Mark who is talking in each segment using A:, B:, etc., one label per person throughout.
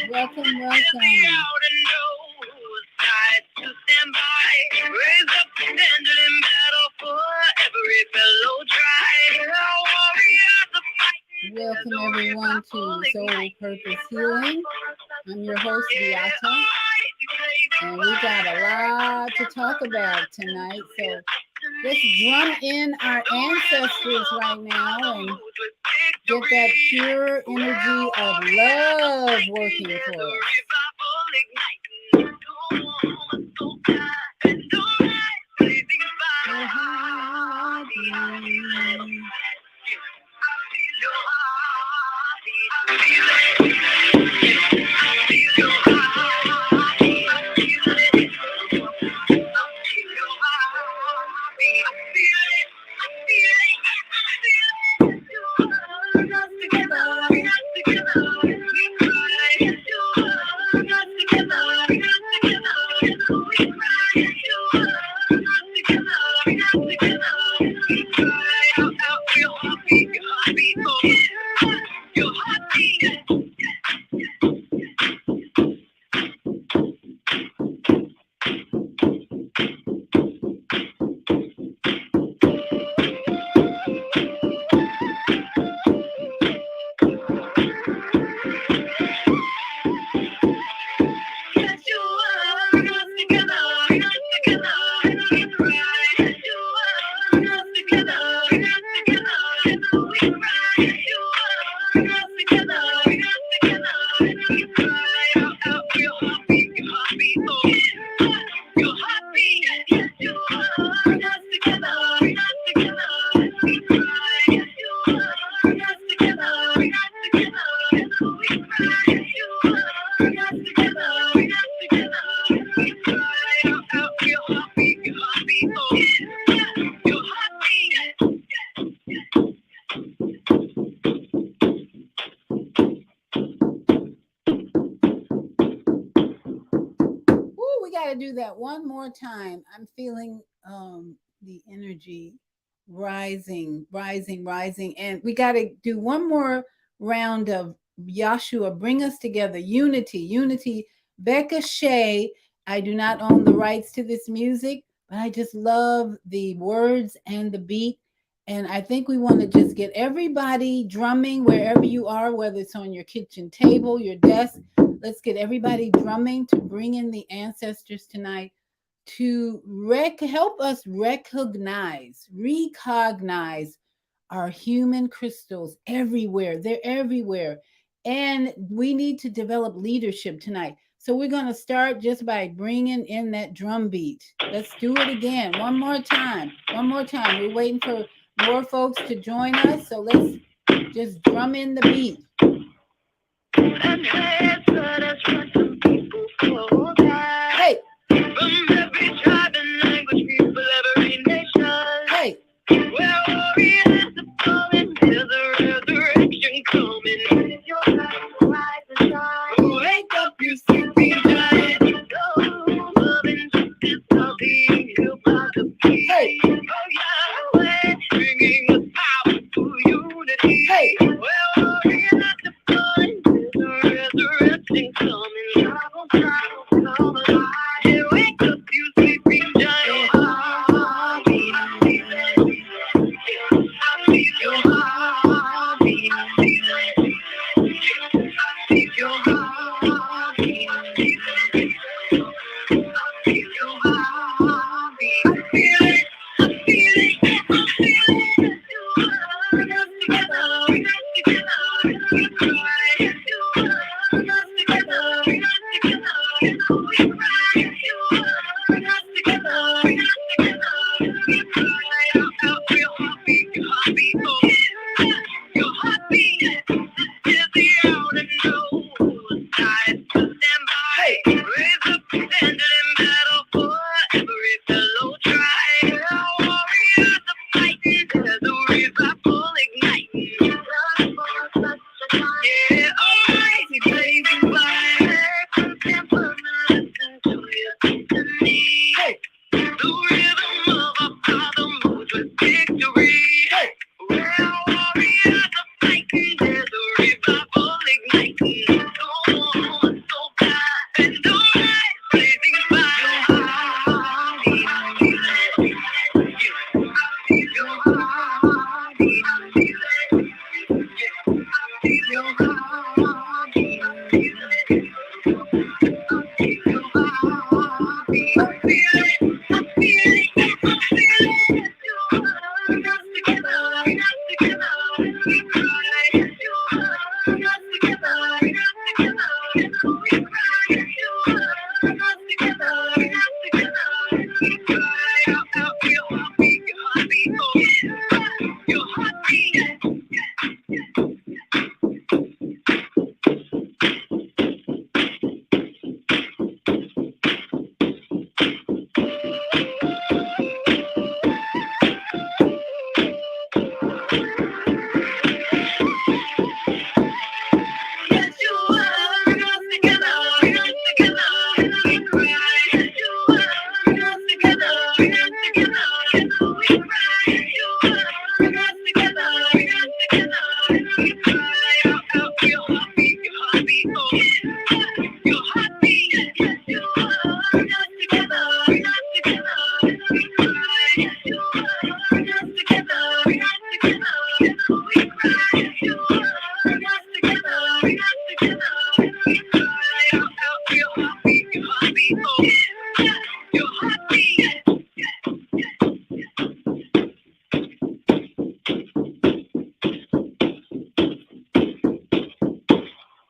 A: Welcome, welcome. Welcome everyone to Soul Purpose Healing. I'm your host, Beata, and we got a lot to talk about tonight. So let's drum in our ancestors right now and get that pure energy of love working for us. We got to do that one more time. I'm feeling the energy rising, and we got to do one more round of Yahshua. Bring us together, unity. Becca Shea. I do not own the rights to this music, but I just love the words and the beat. And I think we want to just get everybody drumming wherever you are, whether it's on your kitchen table, your desk. Let's get everybody drumming to bring in the ancestors tonight to help us recognize our human crystals everywhere. They're everywhere. And we need to develop leadership tonight. So we're going to start just by bringing in that drum beat. Let's do it again. One more time. We're waiting for more folks to join us. So let's just drum in the beat. Hey. From every tribe and language, people, every nation. Hey. Where warriors are falling, there's a resurrection coming. It's your time to rise and shine. Wake up, you sleeping giant. Love and justice are being healed by the peace. Hey. Oh, Yahweh, bringing us power to unity. Hey. Where warriors are falling, there's a resurrection coming.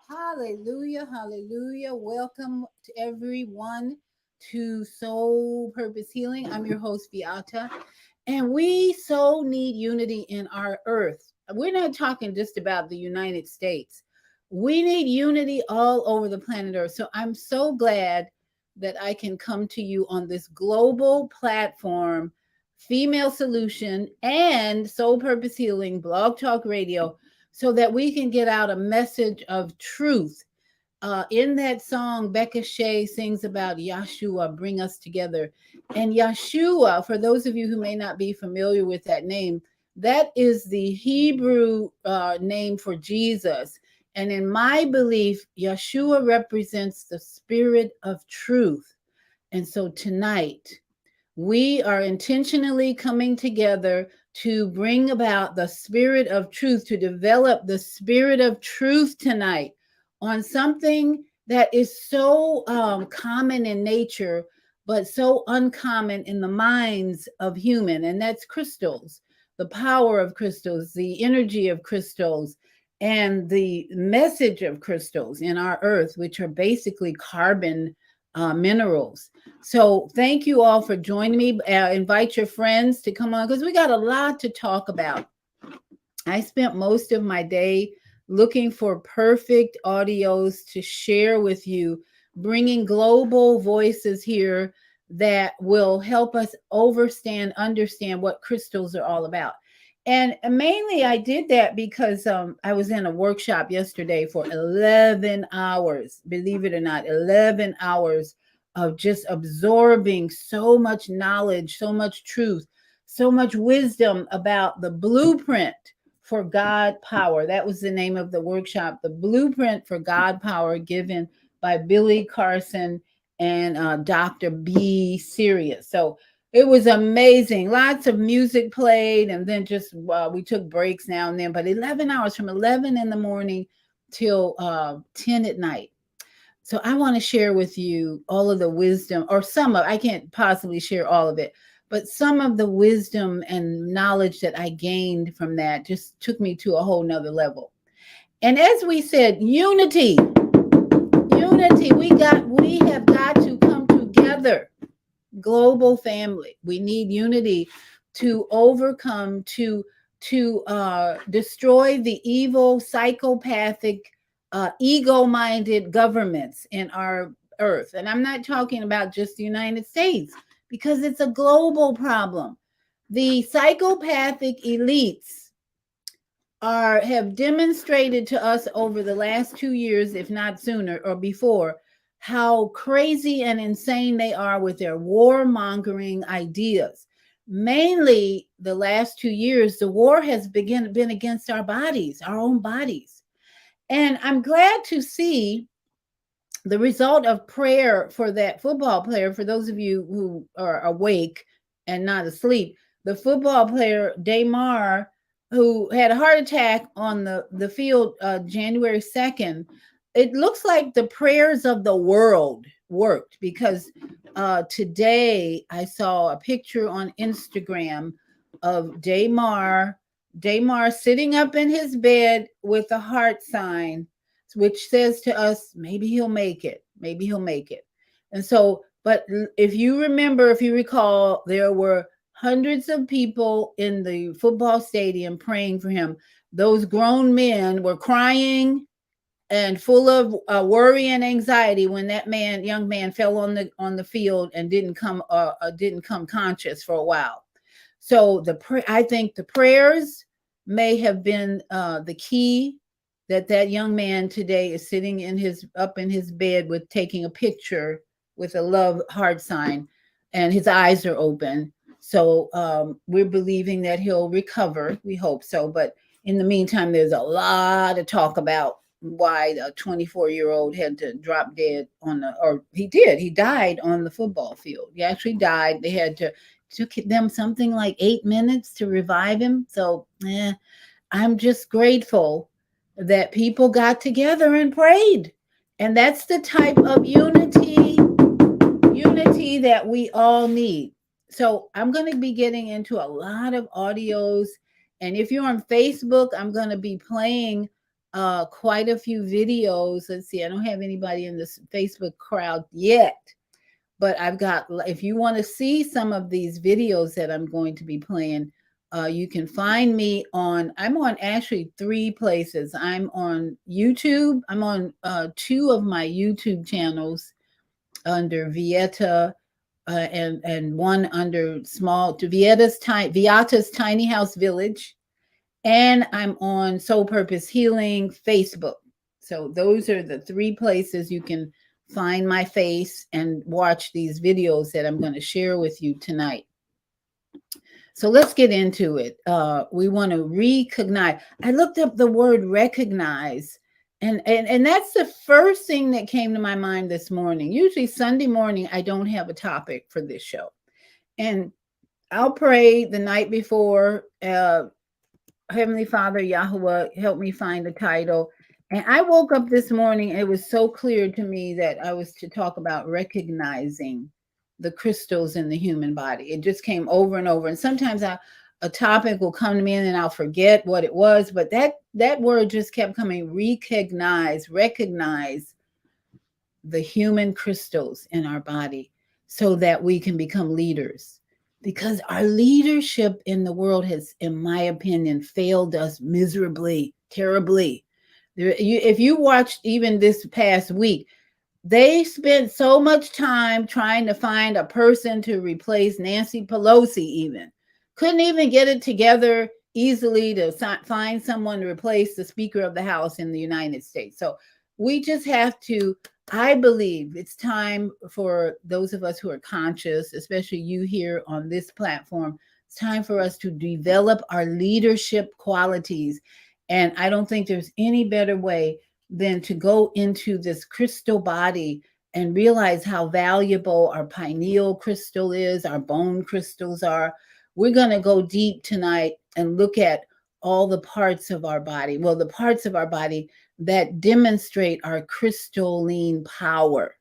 A: Hallelujah, hallelujah. Welcome to everyone to Soul Purpose Healing. I'm your host, Beata, and we so need unity in our earth. We're not talking just about the United States. We need unity all over the planet Earth. So I'm so glad that I can come to you on this global platform, Female Solution and Soul Purpose Healing, Blog Talk Radio, so that we can get out a message of truth. In that song, Becca Shea sings about Yahshua, bring us together. And Yahshua, for those of you who may not be familiar with that name, that is the Hebrew name for Jesus. And in my belief, Yahshua represents the spirit of truth. And so tonight, we are intentionally coming together to bring about the spirit of truth, to develop the spirit of truth tonight on something that is so common in nature, but so uncommon in the minds of human, and that's crystals, the power of crystals, the energy of crystals, and the message of crystals in our earth, which are basically carbon minerals. So thank you all for joining me. Invite your friends to come on because we got a lot to talk about. I spent most of my day looking for perfect audios to share with you, bringing global voices here that will help us understand what crystals are all about. And mainly I did that because I was in a workshop yesterday for 11 hours, believe it or not, 11 hours of just absorbing so much knowledge, so much truth, so much wisdom about the blueprint for God power. That was the name of the workshop, the blueprint for God power, given by Billy Carson and Dr. B. Sirius. So it was amazing. Lots of music played, and then just we took breaks now and then. But 11 hours from 11 in the morning till 10 at night. So I want to share with you all of the wisdom, or some of, I can't possibly share all of it, but some of the wisdom and knowledge that I gained from that just took me to a whole nother level. And as we said, unity, we have got to come together. Global family. We need unity to overcome, to destroy the evil, psychopathic, ego-minded governments in our earth. And I'm not talking about just the United States, because it's a global problem. The psychopathic elites have demonstrated to us over the last 2 years, if not sooner or before, how crazy and insane they are with their warmongering ideas. Mainly the last 2 years, the war has been against our bodies, our own bodies. And I'm glad to see the result of prayer for that football player. For those of you who are awake and not asleep, the football player, Damar, who had a heart attack on the field January 2nd, it looks like the prayers of the world worked, because today I saw a picture on Instagram of Damar sitting up in his bed with a heart sign, which says to us, maybe he'll make it. Maybe he'll make it. And so, but if you recall, there were hundreds of people in the football stadium praying for him. Those grown men were crying and full of worry and anxiety when that young man fell on the field and didn't come conscious for a while. So I think the prayers may have been the key that that young man today is sitting in his up in his bed with taking a picture with a love heart sign, and his eyes are open. So we're believing that he'll recover. We hope so. But in the meantime, there's a lot of talk about why a 24-year-old had to drop dead on the, or he died on the football field. He actually died. They had to, took them something like 8 minutes to revive him. So I'm just grateful that people got together and prayed. And that's the type of unity that we all need. So I'm going to be getting into a lot of audios. And if you're on Facebook, I'm going to be playing quite a few videos. Let's see, I don't have anybody in this Facebook crowd yet, but I've got, if you want to see some of these videos that I'm going to be playing, you can find me I'm on actually 3 places. I'm on YouTube. I'm on 2 of my YouTube channels under Vieta, and one under Viata's Tiny House Village. And I'm on Soul Purpose Healing Facebook. So those are the 3 places you can find my face and watch these videos that I'm going to share with you tonight. So let's get into it. We want to recognize. I looked up the word recognize, and that's the first thing that came to my mind this morning. Usually Sunday morning, I don't have a topic for this show. And I'll pray the night before, Heavenly Father, Yahweh, help me find the title. And I woke up this morning, and it was so clear to me that I was to talk about recognizing the crystals in the human body. It just came over and over. And sometimes a topic will come to me and then I'll forget what it was. But that word just kept coming. Recognize the human crystals in our body so that we can become leaders. Because our leadership in the world has, in my opinion, failed us miserably, terribly. If you watched even this past week, they spent so much time trying to find a person to replace Nancy Pelosi, even. Couldn't even get it together easily to find someone to replace the Speaker of the House in the United States. So we just have to, I believe it's time for those of us who are conscious, especially you here on this platform, it's time for us to develop our leadership qualities. And I don't think there's any better way than to go into this crystal body and realize how valuable our pineal crystal is, our bone crystals are. We're going to go deep tonight and look at all the parts of our body. Well, the parts of our body that demonstrate our crystalline power.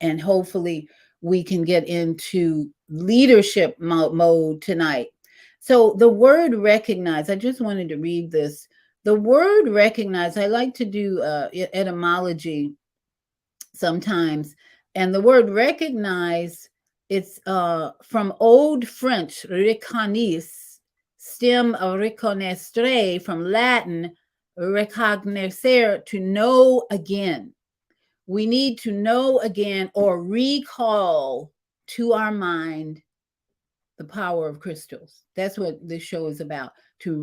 A: And hopefully we can get into leadership mode tonight. So the word recognize, I just wanted to read this. The word recognize, I like to do etymology sometimes. And the word recognize, it's from Old French, reconnaître, stem of reconnaître, from Latin, recognoscere, to know again. We need to know again or recall to our mind the power of crystals. That's what this show is about, to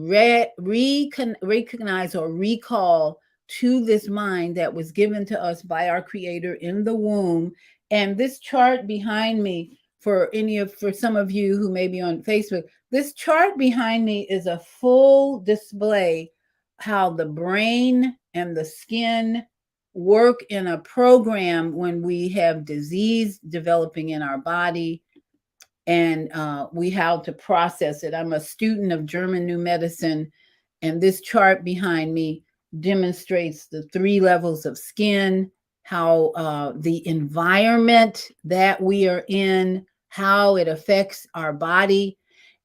A: recognize or recall to this mind that was given to us by our Creator in the womb. And this chart behind me, for some of you who may be on Facebook, this chart behind me is a full display how the brain and the skin work in a program when we have disease developing in our body, and we have to process it. I'm a student of German New Medicine, and this chart behind me demonstrates the 3 levels of skin, how the environment that we are in, how it affects our body.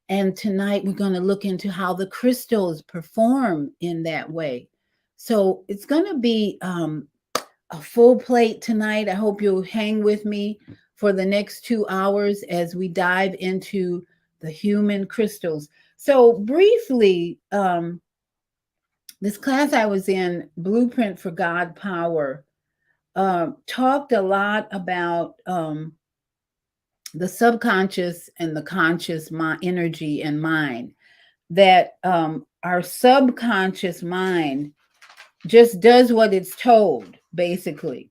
A: And tonight we're going to look into how the crystals perform in that way. So it's going to be a full plate tonight. I hope you'll hang with me for the next 2 hours as we dive into the human crystals. So briefly, this class I was in, Blueprint for God Power, talked a lot about the subconscious and the conscious energy and mind, that our subconscious mind just does what it's told, basically.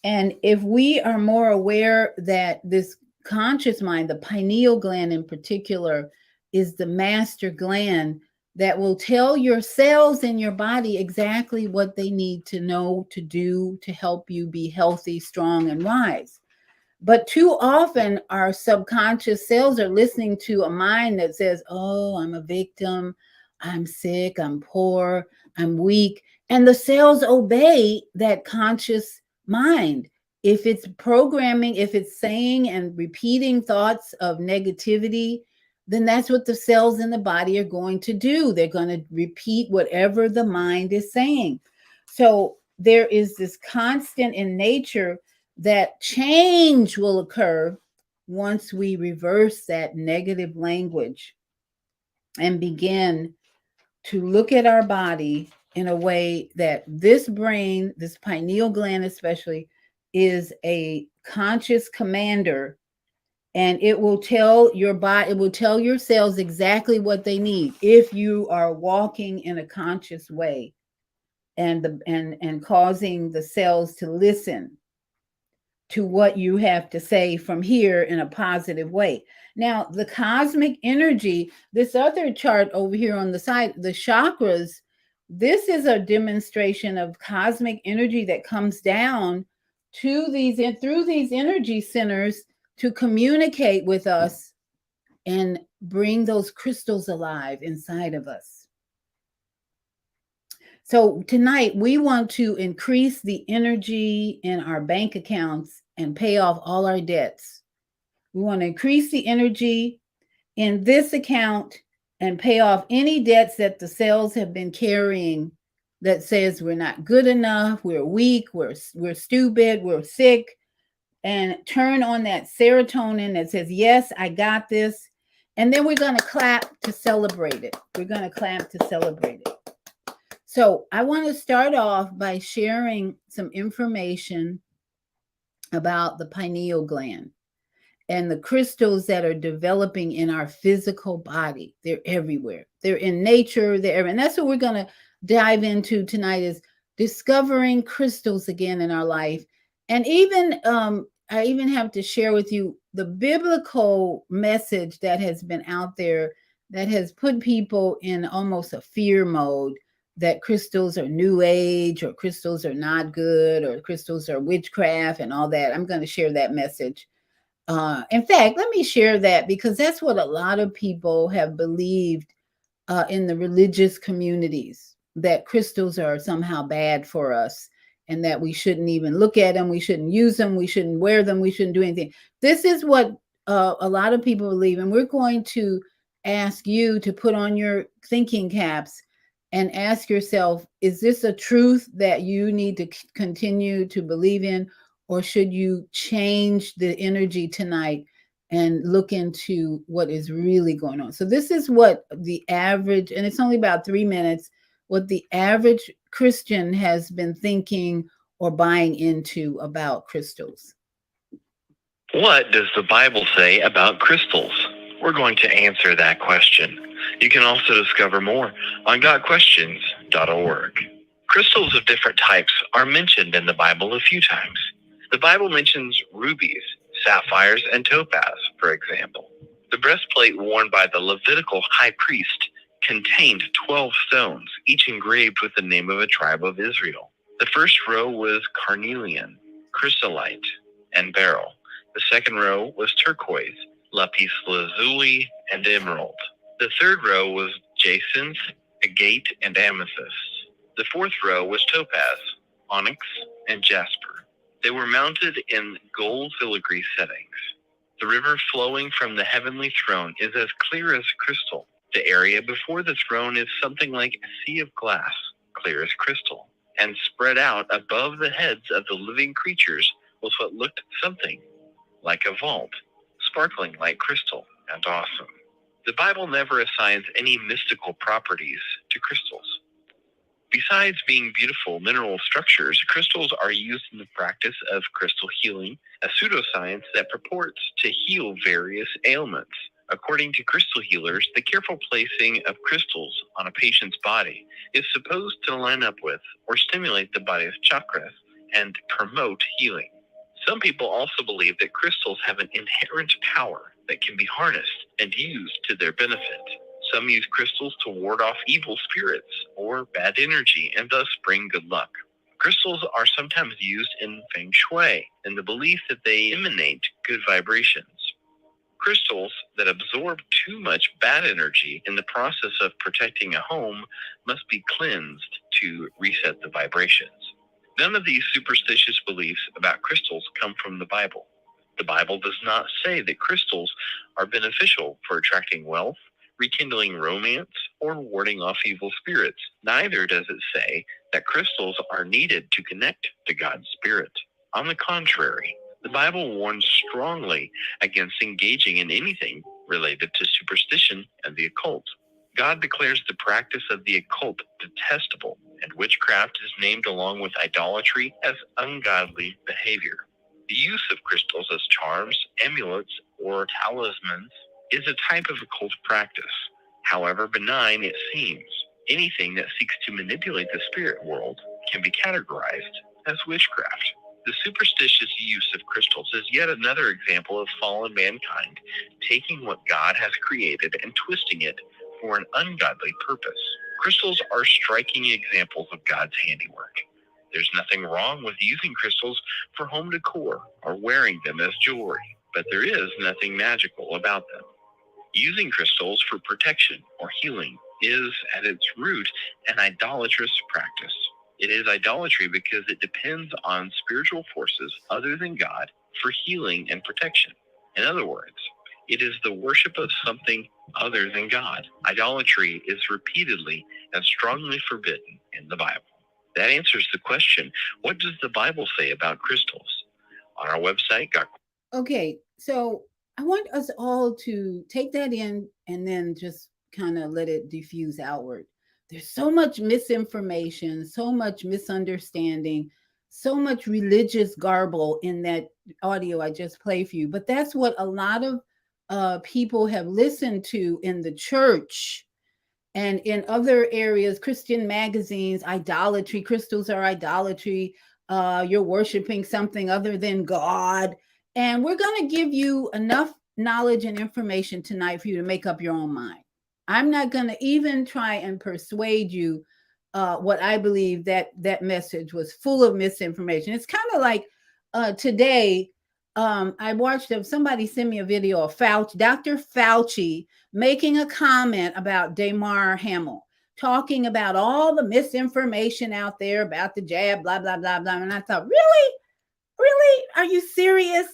A: And if we are more aware that this conscious mind, the pineal gland in particular, is the master gland that will tell your cells in your body exactly what they need to know to do to help you be healthy, strong, and wise. But too often, our subconscious cells are listening to a mind that says, oh, I'm a victim, I'm sick, I'm poor, I'm weak. And the cells obey that conscious mind. If it's programming, if it's saying and repeating thoughts of negativity, then that's what the cells in the body are going to do. They're going to repeat whatever the mind is saying. So there is this constant in nature that change will occur once we reverse that negative language and begin to look at our body in a way that this brain, this pineal gland especially, is a conscious commander, and it will tell your body, it will tell your cells exactly what they need if you are walking in a conscious way and causing the cells to listen to what you have to say from here in a positive way. Now, the cosmic energy, this other chart over here on the side, the chakras, this is a demonstration of cosmic energy that comes down to these and through these energy centers to communicate with us and bring those crystals alive inside of us. So tonight we want to increase the energy in our bank accounts and pay off all our debts. We want to increase the energy in this account and pay off any debts that the cells have been carrying that says we're not good enough, we're weak, we're stupid, we're sick, and turn on that serotonin that says, yes, I got this. And then we're going to clap to celebrate it. We're going to clap to celebrate it. So I want to start off by sharing some information about the pineal gland and the crystals that are developing in our physical body. They're everywhere. They're in nature. They're everywhere. And that's what we're going to dive into tonight, is discovering crystals again in our life. And even I even have to share with you the biblical message that has been out there that has put people in almost a fear mode, that crystals are new age, or crystals are not good, or crystals are witchcraft and all that. I'm going to share that message. In fact, let me share that because that's what a lot of people have believed in the religious communities, that crystals are somehow bad for us and that we shouldn't even look at them, we shouldn't use them, we shouldn't wear them, we shouldn't do anything. This is what a lot of people believe, and we're going to ask you to put on your thinking caps and ask yourself, is this a truth that you need to continue to believe in, or should you change the energy tonight and look into what is really going on? So this is what the average, and it's only about 3 minutes, what the average Christian has been thinking or buying into about crystals.
B: What does the Bible say about crystals? We're going to answer that question. You can also discover more on GotQuestions.org. Crystals of different types are mentioned in the Bible a few times. The Bible mentions rubies, sapphires, and topaz, for example. The breastplate worn by the Levitical high priest contained 12 stones, each engraved with the name of a tribe of Israel. The first row was carnelian, chrysolite, and beryl. The second row was turquoise, lapis lazuli, and emerald. The third row was jacinth, agate, and amethyst. The fourth row was topaz, onyx, and jasper. They were mounted in gold filigree settings. The river flowing from the heavenly throne is as clear as crystal. The area before the throne is something like a sea of glass, clear as crystal, and spread out above the heads of the living creatures was what looked something like a vault, sparkling like crystal and awesome. The Bible never assigns any mystical properties to crystals. Besides being beautiful mineral structures, crystals are used in the practice of crystal healing, a pseudoscience that purports to heal various ailments. According to crystal healers, the careful placing of crystals on a patient's body is supposed to line up with or stimulate the body's chakras and promote healing. Some people also believe that crystals have an inherent power that can be harnessed and used to their benefit. Some use crystals to ward off evil spirits or bad energy and thus bring good luck. Crystals are sometimes used in feng shui in the belief that they emanate good vibrations. Crystals that absorb too much bad energy in the process of protecting a home must be cleansed to reset the vibrations. None of these superstitious beliefs about crystals come from the Bible. The Bible does not say that crystals are beneficial for attracting wealth, rekindling romance, or warding off evil spirits. Neither does it say that crystals are needed to connect to God's Spirit. On the contrary, the Bible warns strongly against engaging in anything related to superstition and the occult. God declares the practice of the occult detestable, and witchcraft is named along with idolatry as ungodly behavior. The use of crystals as charms, amulets, or talismans is a type of occult practice. However benign it seems, anything that seeks to manipulate the spirit world can be categorized as witchcraft. The superstitious use of crystals is yet another example of fallen mankind taking what God has created and twisting it for an ungodly purpose. Crystals are striking examples of God's handiwork. There's nothing wrong with using crystals for home decor or wearing them as jewelry, but there is nothing magical about them. Using crystals for protection or healing is, at its root, an idolatrous practice. It is idolatry because it depends on spiritual forces other than God for healing and protection. In other words, it is the worship of something other than God. Idolatry is repeatedly and strongly forbidden in the Bible. That answers the question, what does the Bible say about crystals? On our website,
A: Okay, so I want us all to take that in and then just kind of let it diffuse outward. There's so much misinformation, so much misunderstanding, so much religious garble in that audio I just played for you. But that's what a lot of people have listened to in the church and in other areas, Christian magazines, idolatry, crystals are idolatry. You're worshiping something other than God. And we're going to give you enough knowledge and information tonight for you to make up your own mind. I'm not going to even try and persuade you what I believe that message was full of misinformation. It's kind of like today, I watched somebody send me a video of Dr. Fauci making a comment about Damar Hamlin, talking about all the misinformation out there about the jab, blah, blah, blah, blah. And I thought, really? Really? Are you serious?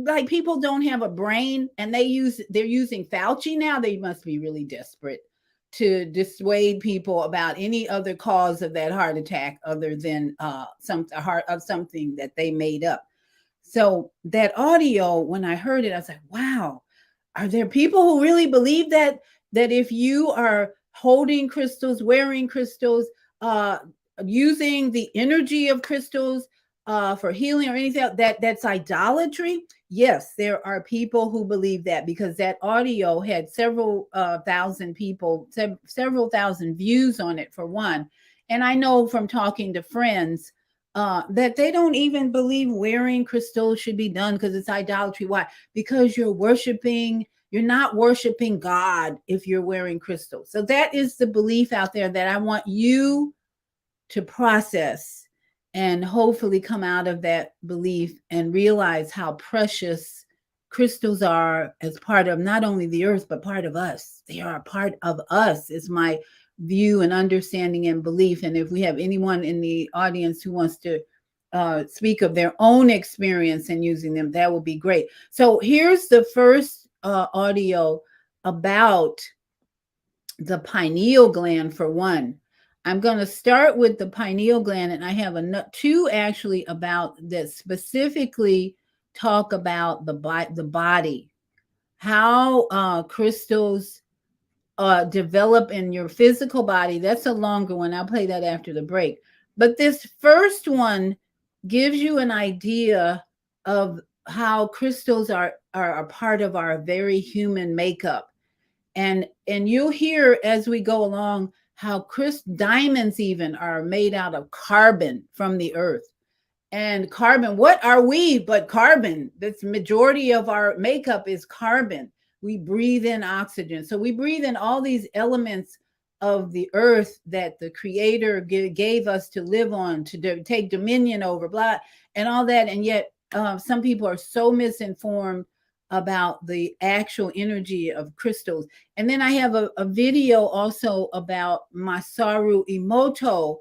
A: Like, people don't have a brain and they're using Fauci now. They must be really desperate to dissuade people about any other cause of that heart attack other than something that they made up. So that audio, when I heard it, I was like, wow, are there people who really believe that if you are holding crystals, wearing crystals, using the energy of crystals for healing or anything else, that's idolatry? Yes, there are people who believe that, because that audio had several thousand people, several thousand views on it, for one. And I know from talking to friends that they don't even believe wearing crystals should be done because it's idolatry. Why? Because you're not worshiping God if you're wearing crystals. So that is the belief out there that I want you to process and hopefully come out of that belief and realize how precious crystals are as part of not only the earth, but part of us. They are a part of us, is my view and understanding and belief. And if we have anyone in the audience who wants to speak of their own experience in using them, that would be great. So here's the first audio about the pineal gland. For one, I'm going to start with the pineal gland, and I have two actually about that specifically talk about the body, how crystals develop in your physical body. That's a longer one. I'll play that after the break. But this first one gives you an idea of how crystals are a part of our very human makeup. And you'll hear as we go along how diamonds even are made out of carbon from the earth. And carbon, what are we but carbon? That's majority of our makeup is carbon. We breathe in oxygen. So we breathe in all these elements of the earth that the creator gave us to live on, to take dominion over, blah, and all that. And yet some people are so misinformed about the actual energy of crystals. And then I have a video also about Masaru Emoto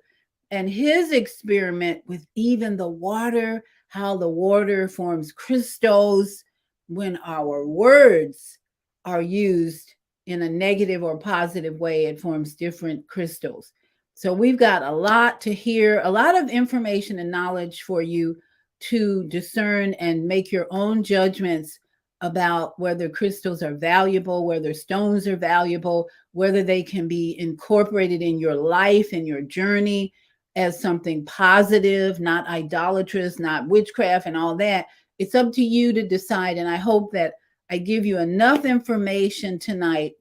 A: and his experiment with even the water, how the water forms crystals when our words are used in a negative or positive way. It forms different crystals. So we've got a lot to hear, a lot of information and knowledge for you to discern and make your own judgments about whether crystals are valuable, whether stones are valuable, whether they can be incorporated in your life and your journey as something positive, not idolatrous, not witchcraft and all that. It's up to you to decide. And I hope that I give you enough information tonight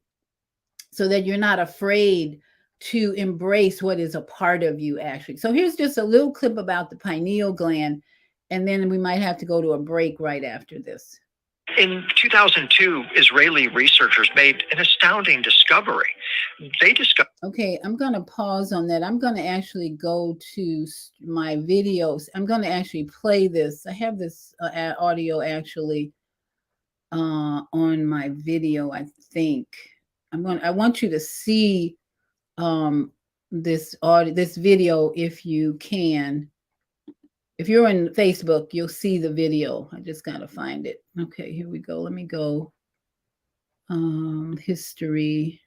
A: so that you're not afraid to embrace what is a part of you, actually. So here's just a little clip about the pineal gland, and then we might have to go to a break right after this.
C: In 2002, Israeli researchers made an astounding discovery. They discovered...
A: Okay, I'm going to pause on that. I'm going to actually go to my videos. I'm going to actually play this. I have this audio actually on my video, I think. I want you to see this video if you can. If you're in Facebook, you'll see the video. I just got to find it. Okay, here we go. Let me go. History.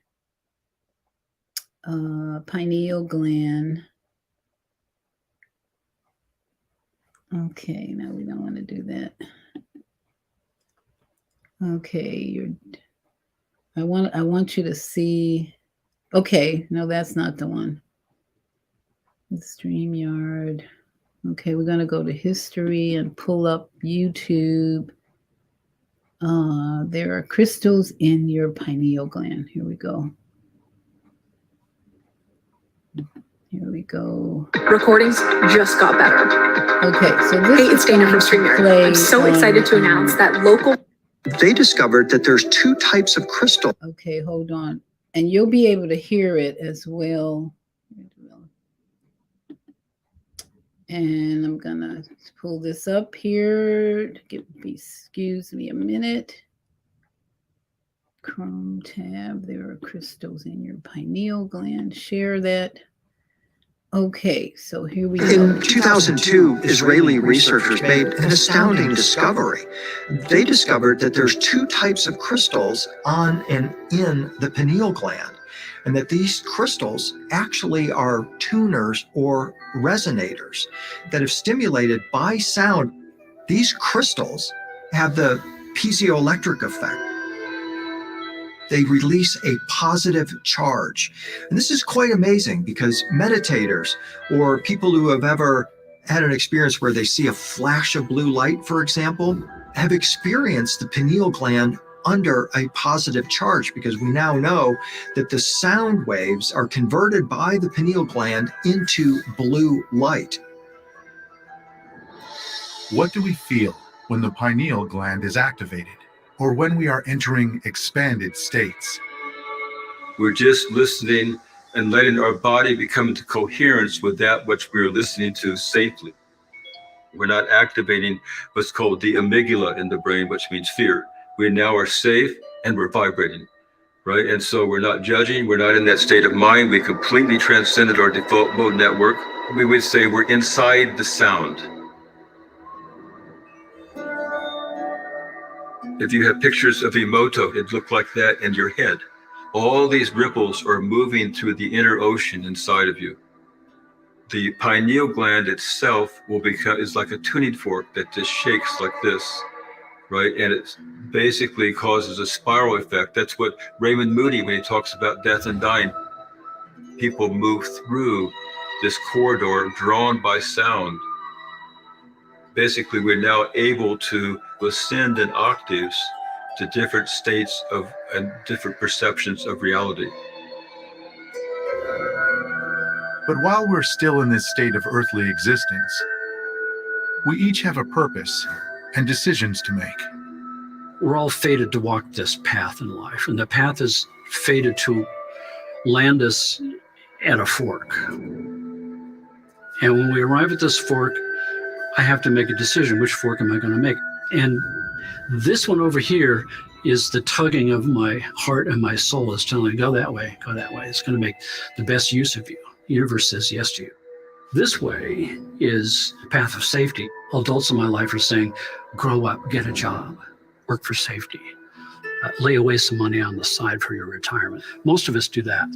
A: Pineal gland. Okay, now we don't want to do that. Okay, I want you to see. Okay, no, that's not the one. StreamYard. Okay, we're going to go to history and pull up YouTube. There are crystals in your pineal gland. Here we go. Here we go.
D: Recordings just got better.
A: Okay, so this
D: Hey, it's Dana from StreamYard. I'm so excited to announce that local...
C: They discovered that there's two types of crystal.
A: Okay, hold on. And you'll be able to hear it as well. And I'm gonna pull this up here. Excuse me a minute. Chrome tab. There are crystals in your pineal gland. Share that. Okay, so here we go.
C: In 2002, Israeli researchers made an astounding discovery. They discovered that there's two types of crystals on and in the pineal gland, and that these crystals actually are tuners or resonators that, if stimulated by sound, these crystals have the piezoelectric effect. They release a positive charge. And this is quite amazing because meditators or people who have ever had an experience where they see a flash of blue light, for example, have experienced the pineal gland under a positive charge, because we now know that the sound waves are converted by the pineal gland into blue light.
E: What do we feel when the pineal gland is activated, or when we are entering expanded states?
F: We're just listening and letting our body become into coherence with that which we're listening to safely. We're not activating what's called the amygdala in the brain, which means fear. We now are safe and we're vibrating, right? And so we're not judging, we're not in that state of mind. We completely transcended our default mode network. We would say we're inside the sound. If you have pictures of Emoto, it looked like that in your head. All these ripples are moving through the inner ocean inside of you. The pineal gland itself is like a tuning fork that just shakes like this, right? And it basically causes a spiral effect. That's what Raymond Moody, when he talks about death and dying, people move through this corridor drawn by sound. Basically, we're now able to ascend in octaves to different states of and different perceptions of reality.
E: But while we're still in this state of earthly existence, we each have a purpose and decisions to make.
G: We're all fated to walk this path in life, and the path is fated to land us at a fork. And when we arrive at this fork, I have to make a decision. Which fork am I going to make? And this one over here is the tugging of my heart and my soul is telling me, go that way, go that way. It's going to make the best use of you. The universe says yes to you. This way is a path of safety. Adults in my life are saying, grow up, get a job, work for safety, lay away some money on the side for your retirement. Most of us do that.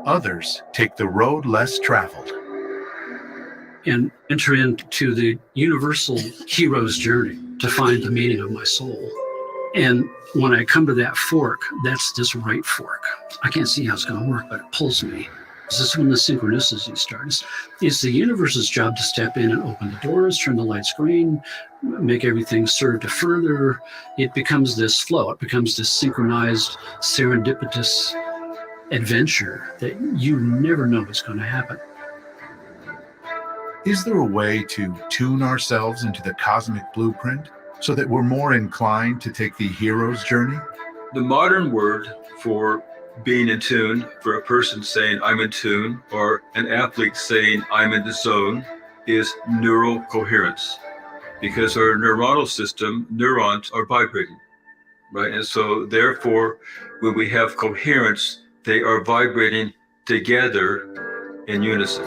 E: Others take the road less traveled
G: And enter into the universal hero's journey to find the meaning of my soul. And when I come to that fork, that's this right fork. I can't see how it's going to work, but it pulls me. This is when the synchronicity starts. It's the universe's job to step in and open the doors, turn the lights green, make everything serve to further. It becomes this flow. It becomes this synchronized, serendipitous adventure that you never know what's going to happen.
E: Is there a way to tune ourselves into the cosmic blueprint so that we're more inclined to take the hero's journey?
F: The modern word for being in tune, for a person saying I'm in tune, or an athlete saying I'm in the zone, is neural coherence. Because our neuronal system, neurons are vibrating, right? And so therefore, when we have coherence, they are vibrating together in unison.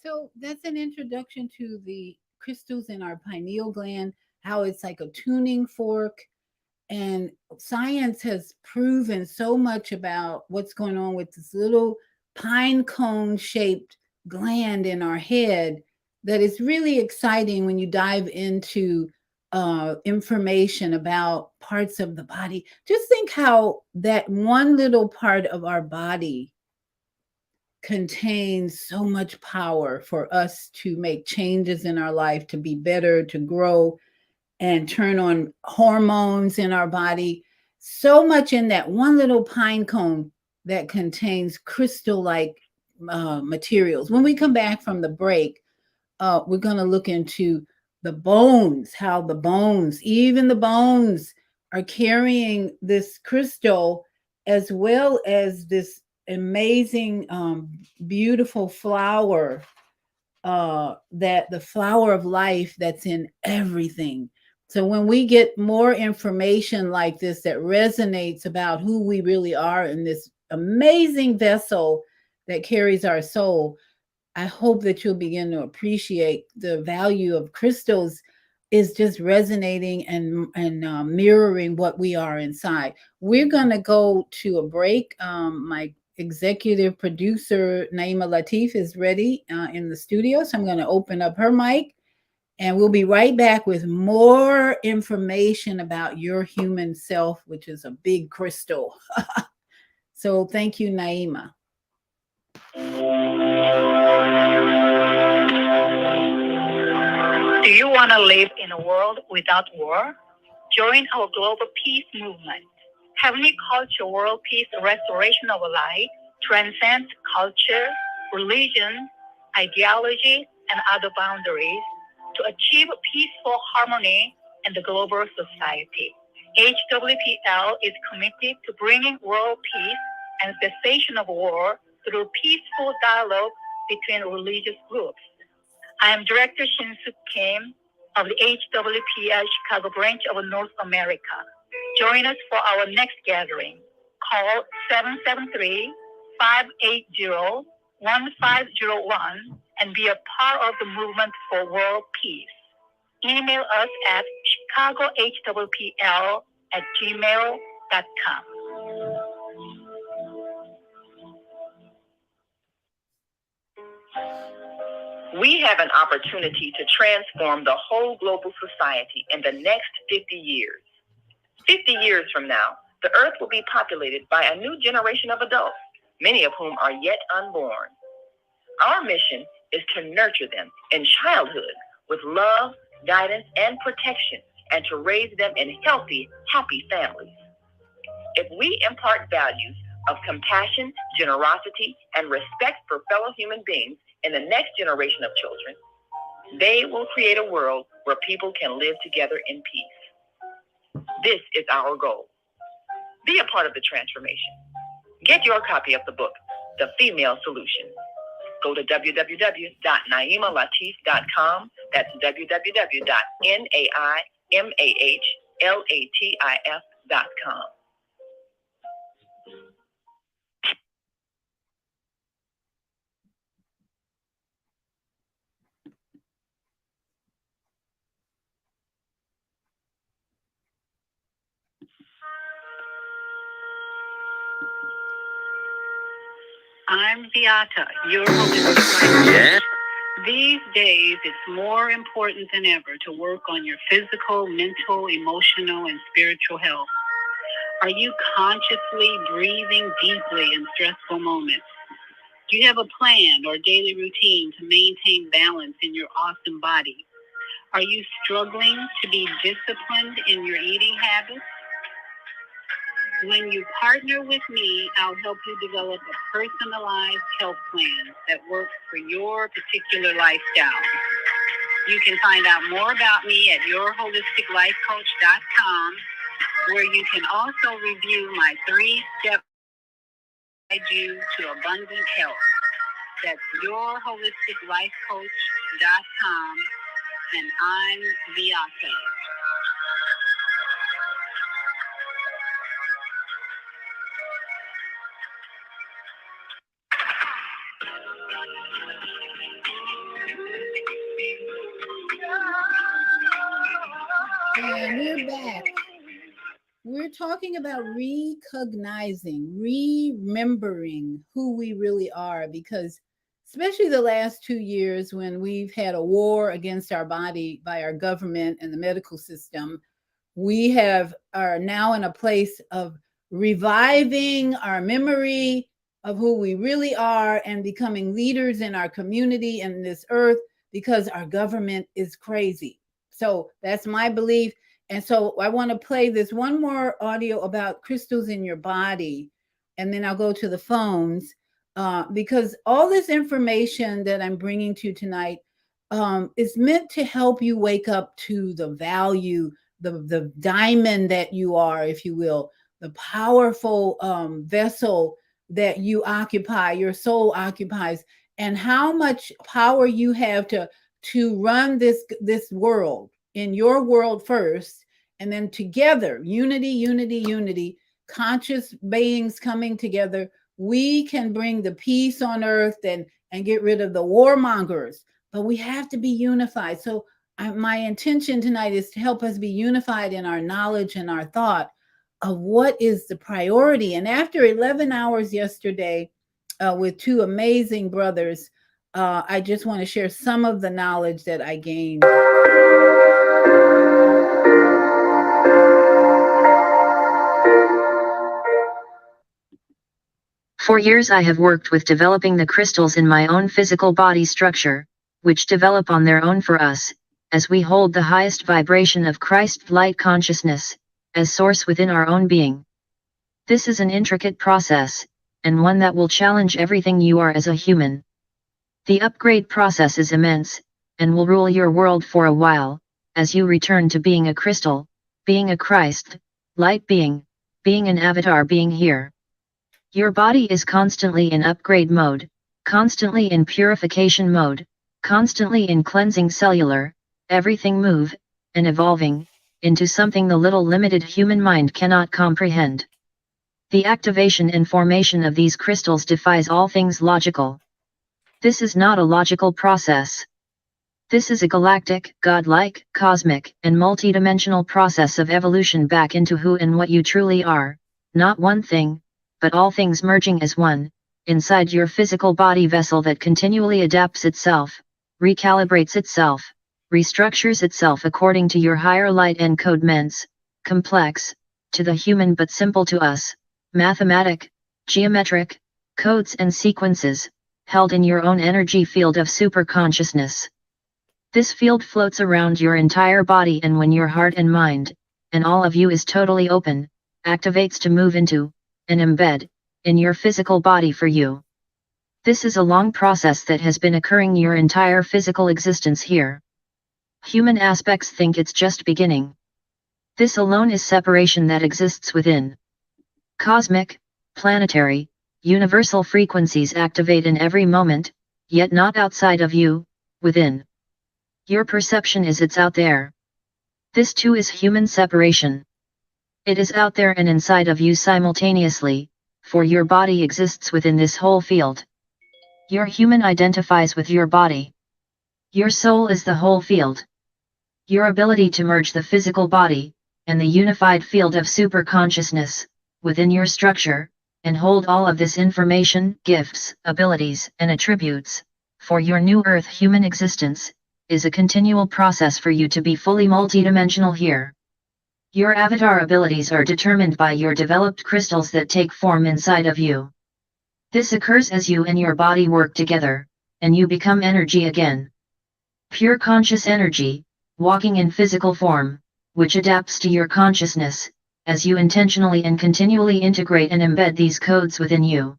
A: So that's an introduction to the crystals in our pineal gland, how it's like a tuning fork. And science has proven so much about what's going on with this little pine cone shaped gland in our head that is really exciting when you dive into information about parts of the body. Just think how that one little part of our body contains so much power for us to make changes in our life, to be better, to grow, and turn on hormones in our body. So much in that one little pine cone that contains crystal-like materials. When we come back from the break, we're going to look into the bones, how the bones, even the bones, are carrying this crystal, as well as this amazing, beautiful flower, that the flower of life that's in everything. So when we get more information like this that resonates about who we really are in this amazing vessel that carries our soul, I hope that you'll begin to appreciate the value of crystals is just resonating and mirroring what we are inside. We're going to go to a break. My executive producer, Naima Latif, is ready in the studio. So I'm going to open up her mic, and we'll be right back with more information about your human self, which is a big crystal. So thank you, Naima.
H: Do you want to live in a world without war? Join our global peace movement. Heavenly Culture World Peace Restoration of Light transcends culture, religion, ideology, and other boundaries to achieve peaceful harmony in the global society. HWPL is committed to bringing world peace and cessation of war through peaceful dialogue between religious groups. I am Director Shin-Suk Kim of the HWPL Chicago branch of North America. Join us for our next gathering. Call 773-580-1501 and be a part of the movement for world peace. Email us at chicagohwpl@gmail.com.
I: We have an opportunity to transform the whole global society in the next 50 years. 50 years from now, the earth will be populated by a new generation of adults, many of whom are yet unborn. Our mission is to nurture them in childhood with love, guidance, and protection, and to raise them in healthy, happy families. If we impart values of compassion, generosity, and respect for fellow human beings in the next generation of children, they will create a world where people can live together in peace. This is our goal. Be a part of the transformation. Get your copy of the book, The Female Solution. Go to www.naimalatif.com. That's www.naimalatif.com.
H: I'm Beata, your holistic life coach. These days, it's more important than ever to work on your physical, mental, emotional, and spiritual health. Are you consciously breathing deeply in stressful moments? Do you have a plan or daily routine to maintain balance in your awesome body? Are you struggling to be disciplined in your eating habits? When you partner with me, I'll help you develop a personalized health plan that works for your particular lifestyle. You can find out more about me at yourholisticlifecoach.com, where you can also review my 3-step guide you to abundant health. That's yourholisticlifecoach.com, and I'm Beata.
A: And we're back. We're talking about recognizing, remembering who we really are, because especially the last 2 years when we've had a war against our body by our government and the medical system, we are now in a place of reviving our memory of who we really are and becoming leaders in our community and this earth, because our government is crazy. So that's my belief. And so I want to play this one more audio about crystals in your body, and then I'll go to the phones, because all this information that I'm bringing to you tonight is meant to help you wake up to the value, the diamond that you are, if you will, the powerful vessel that you occupy, your soul occupies, and how much power you have to run this world, in your world first, and then together, unity, conscious beings coming together, we can bring the peace on earth and get rid of the warmongers. But we have to be unified. So my intention tonight is to help us be unified in our knowledge and our thought of what is the priority. And after 11 hours yesterday with 2 amazing brothers, I just want to share some of the knowledge that I gained.
J: For years I have worked with developing the crystals in my own physical body structure, which develop on their own for us, as we hold the highest vibration of Christ light consciousness, as source within our own being. This is an intricate process, and one that will challenge everything you are as a human. The upgrade process is immense, and will rule your world for a while, as you return to being a crystal, being a Christ, light being an avatar being here. Your body is constantly in upgrade mode, constantly in purification mode, constantly in cleansing cellular, everything move, and evolving, into something the little limited human mind cannot comprehend. The activation and formation of these crystals defies all things logical. This is not a logical process. This is a galactic, godlike, cosmic, and multidimensional process of evolution back into who and what you truly are, not one thing, but all things merging as one, inside your physical body vessel that continually adapts itself, recalibrates itself, restructures itself according to your higher light encode ments, complex, to the human but simple to us, mathematic, geometric, codes and sequences, held in your own energy field of superconsciousness. This field floats around your entire body, and when your heart and mind, and all of you is totally open, activates to move into, and embed, in your physical body for you. This is a long process that has been occurring your entire physical existence here. Human aspects think it's just beginning. This alone is separation that exists within. Cosmic, planetary, universal frequencies activate in every moment, yet not outside of you, within. Your perception is it's out there. This too is human separation. It is out there and inside of you simultaneously, for your body exists within this whole field. Your human identifies with your body. Your soul is the whole field. Your ability to merge the physical body, and the unified field of superconsciousness, within your structure, and hold all of this information, gifts, abilities, and attributes, for your new earth human existence, is a continual process for you to be fully multidimensional here. Your avatar abilities are determined by your developed crystals that take form inside of you. This occurs as you and your body work together, and you become energy again. Pure conscious energy, walking in physical form, which adapts to your consciousness, as you intentionally and continually integrate and embed these codes within you.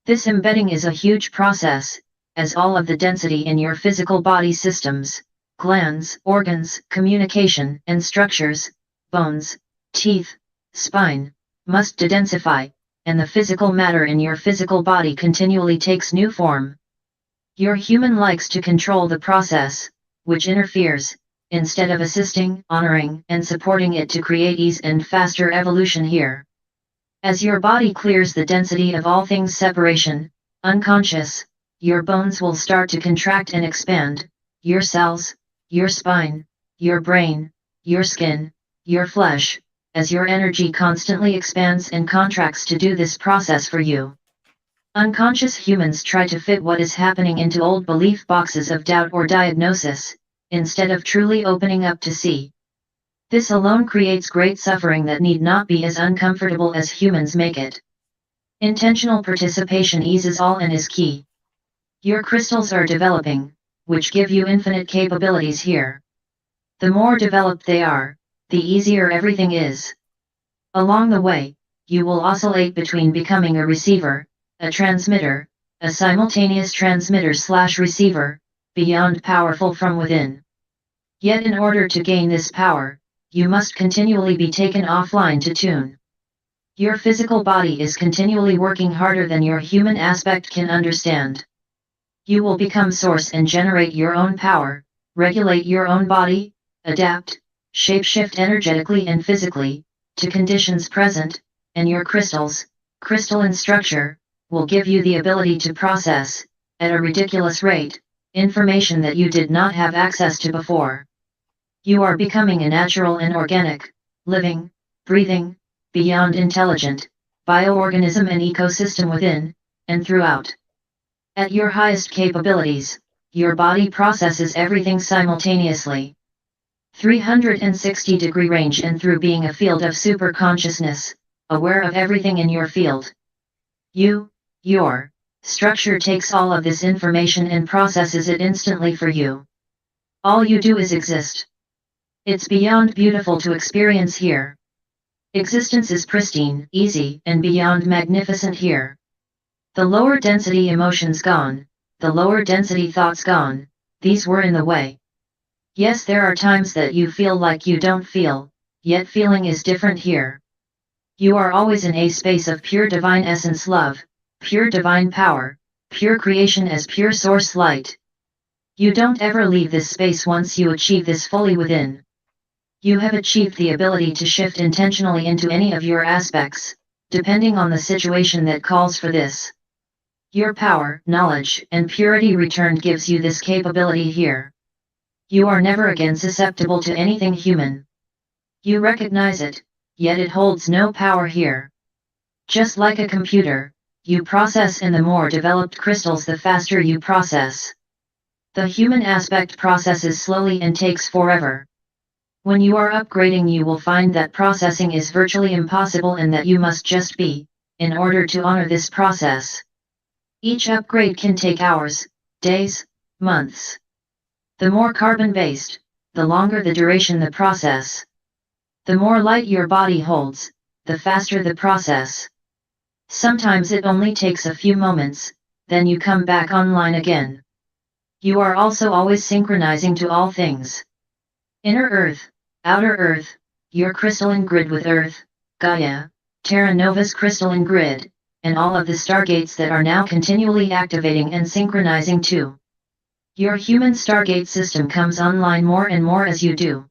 J: This embedding is a huge process, as all of the density in your physical body systems, glands, organs, communication, and structures, bones, teeth, spine, must dedensify, and the physical matter in your physical body continually takes new form. Your human likes to control the process, which interferes, instead of assisting, honoring, and supporting it to create ease and faster evolution here. As your body clears the density of all things separation, unconscious, your bones will start to contract and expand, your cells, your spine, your brain, your skin, your flesh, as your energy constantly expands and contracts to do this process for you. Unconscious humans try to fit what is happening into old belief boxes of doubt or diagnosis, instead of truly opening up to see. This alone creates great suffering that need not be as uncomfortable as humans make it. Intentional participation eases all and is key. Your crystals are developing, which give you infinite capabilities here. The more developed they are, the easier everything is. Along the way, you will oscillate between becoming a receiver, a transmitter, a simultaneous transmitter/receiver, beyond powerful from within. Yet in order to gain this power, you must continually be taken offline to tune. Your physical body is continually working harder than your human aspect can understand. You will become source and generate your own power, regulate your own body, adapt, shapeshift energetically and physically, to conditions present, and your crystals, crystalline structure, will give you the ability to process, at a ridiculous rate, information that you did not have access to before. You are becoming a natural and organic, living, breathing, beyond intelligent, bioorganism and ecosystem within, and throughout. At your highest capabilities, your body processes everything simultaneously. 360-degree range and through being a field of super consciousness, aware of everything in your field. Your structure takes all of this information and processes it instantly for you. All you do is exist. It's beyond beautiful to experience here. Existence is pristine, easy, and beyond magnificent here. The lower density emotions gone, the lower density thoughts gone, these were in the way. Yes, there are times that you feel like you don't feel, yet feeling is different here. You are always in a space of pure divine essence love, pure divine power, pure creation as pure source light. You don't ever leave this space once you achieve this fully within. You have achieved the ability to shift intentionally into any of your aspects, depending on the situation that calls for this. Your power, knowledge, and purity returned gives you this capability here. You are never again susceptible to anything human. You recognize it, yet it holds no power here. Just like a computer, you process in the more developed crystals the faster you process. The human aspect processes slowly and takes forever. When you are upgrading, you will find that processing is virtually impossible and that you must just be, in order to honor this process. Each upgrade can take hours, days, months. The more carbon-based, the longer the duration the process. The more light your body holds, the faster the process. Sometimes it only takes a few moments, then you come back online again. You are also always synchronizing to all things. Inner Earth, Outer Earth, your crystalline grid with Earth, Gaia, Terra Nova's crystalline grid, and all of the stargates that are now continually activating and synchronizing too. Your human stargate system comes online more and more as you do.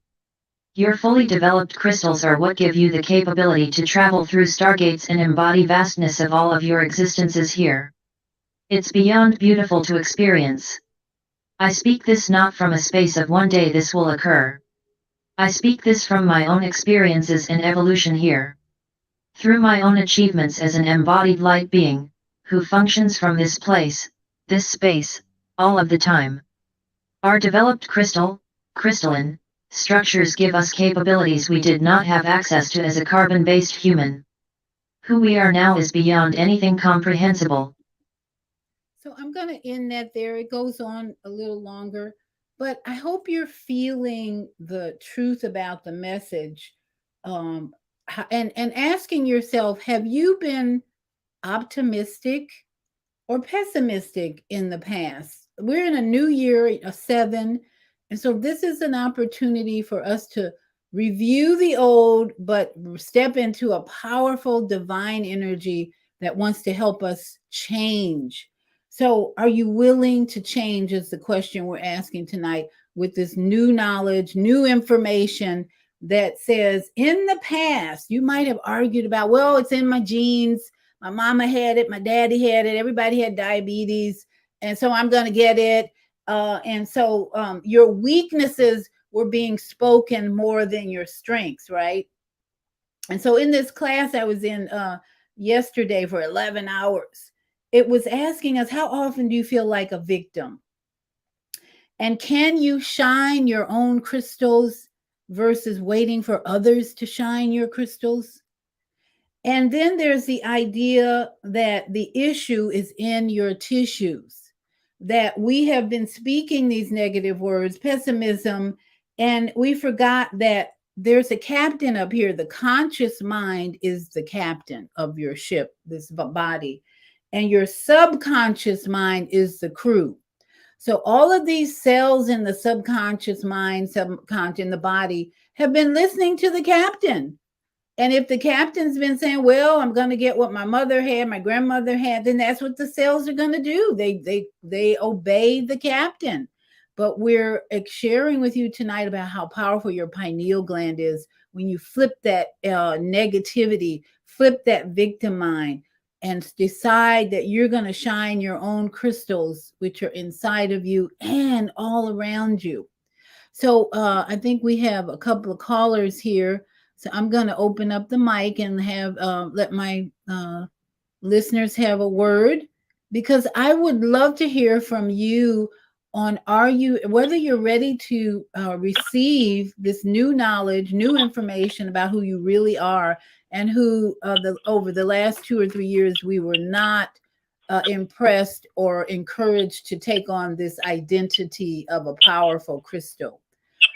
J: Your fully developed crystals are what give you the capability to travel through stargates and embody vastness of all of your existences here. It's beyond beautiful to experience. I speak this not from a space of one day this will occur. I speak this from my own experiences and evolution here. Through my own achievements as an embodied light being, who functions from this place, this space, all of the time. Our developed crystalline, structures give us capabilities we did not have access to as a carbon-based human. Who we are now is beyond anything comprehensible.
A: So I'm going to end that there. It goes on a little longer, but I hope you're feeling the truth about the message, and asking yourself, have you been optimistic or pessimistic in the past? We're in a new year, a 7, and so this is an opportunity for us to review the old, but step into a powerful divine energy that wants to help us change. So are you willing to change is the question we're asking tonight, with this new knowledge, new information that says in the past, you might have argued about, well, it's in my genes. My mama had it. My daddy had it. Everybody had diabetes. And so I'm going to get it. And so your weaknesses were being spoken more than your strengths, right? And so in this class I was in yesterday for 11 hours, it was asking us, how often do you feel like a victim? And can you shine your own crystals versus waiting for others to shine your crystals? And then there's the idea that the issue is in your tissues, that we have been speaking these negative words, pessimism, and we forgot that there's a captain up here. The conscious mind is the captain of your ship, this body, and your subconscious mind is the crew. So all of these cells in the subconscious mind, subconscious in the body, have been listening to the captain. And if the captain's been saying, well, I'm going to get what my mother had, my grandmother had, then that's what the cells are going to do. They obey the captain. But we're sharing with you tonight about how powerful your pineal gland is when you flip that negativity, flip that victim mind, and decide that you're going to shine your own crystals, which are inside of you and all around you. So I think we have a couple of callers here. So I'm going to open up the mic and have let my listeners have a word, because I would love to hear from you on whether you're ready to receive this new knowledge, new information about who you really are, and who over the last 2 or 3 years we were not impressed or encouraged to take on this identity of a powerful crystal.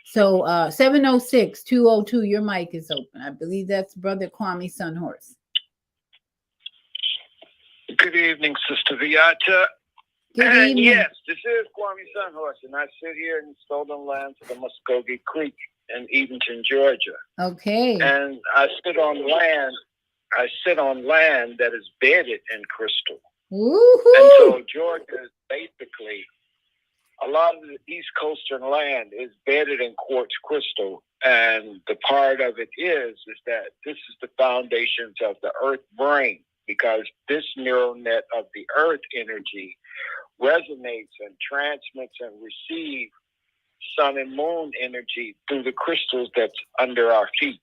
A: So 706-202, your mic is open. I believe that's Brother Kwame Sunhorse.
K: Good evening, Sister Viata.
A: Good evening.
K: Yes, this is Kwame Sunhorse, and I sit here in the stolen lands of the Muskogee Creek in Edenton, Georgia.
A: Okay.
K: And I sit on land that is bedded in crystal.
A: Woo-hoo.
K: And so Georgia is basically, a lot of the East Coastern land is bedded in quartz crystal. And the part of it is that this is the foundations of the earth brain, because this neural net of the earth energy resonates and transmits and receives sun and moon energy through the crystals that's under our feet.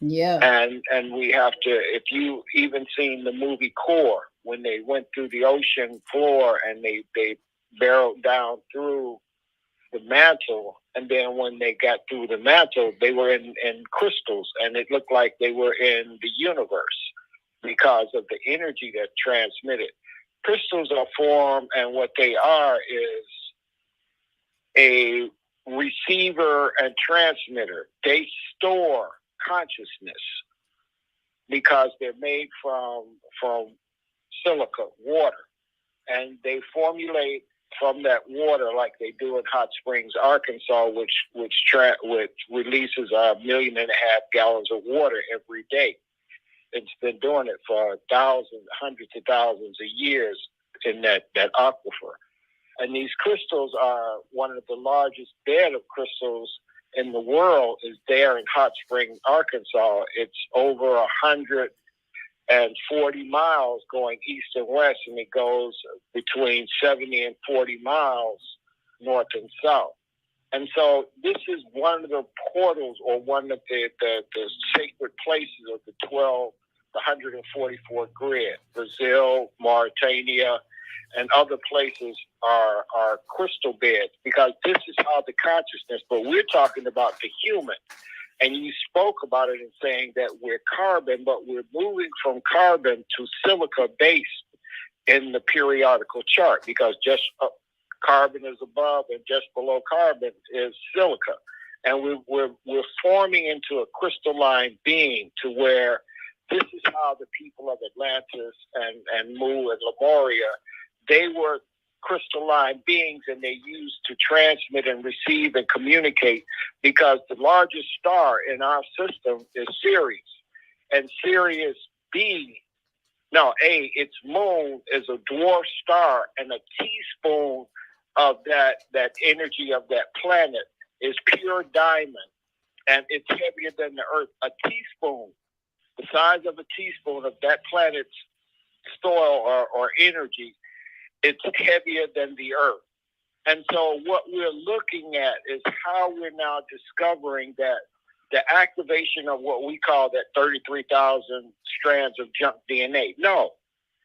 A: Yeah.
K: And we have to, if you even seen the movie Core, when they went through the ocean floor and they barreled down through the mantle, and then when they got through the mantle, they were in crystals, and it looked like they were in the universe because of the energy that transmitted. crystals are formed, and what they are is a receiver and transmitter. They store consciousness because they're made from silica, water, and they formulate from that water like they do in Hot Springs, Arkansas, which releases 1.5 million gallons of water every day. It's been doing it for thousands, hundreds of thousands of years in that aquifer. And these crystals are one of the largest bed of crystals in the world is there in Hot Springs, Arkansas. It's over 140 miles going east and west, and it goes between 70 and 40 miles north and south. And so this is one of the portals, or one of the sacred places of the 144 grid. Brazil, Mauritania, and other places are crystal beds, because this is how the consciousness, but we're talking about the human. And you spoke about it in saying that we're carbon, but we're moving from carbon to silica based in the periodical chart, because just carbon is above and just below carbon is silica. And we're forming into a crystalline being, to where this is how the people of Atlantis and Mu and Lemuria, they were crystalline beings, and they used to transmit and receive and communicate, because the largest star in our system is Sirius. And Sirius its moon is a dwarf star, and a teaspoon of that energy of that planet is pure diamond, and it's heavier than the Earth. A teaspoon, the size of a teaspoon of that planet's soil or energy, it's heavier than the Earth. And so what we're looking at is how we're now discovering that the activation of what we call that 33,000 strands of junk DNA. No,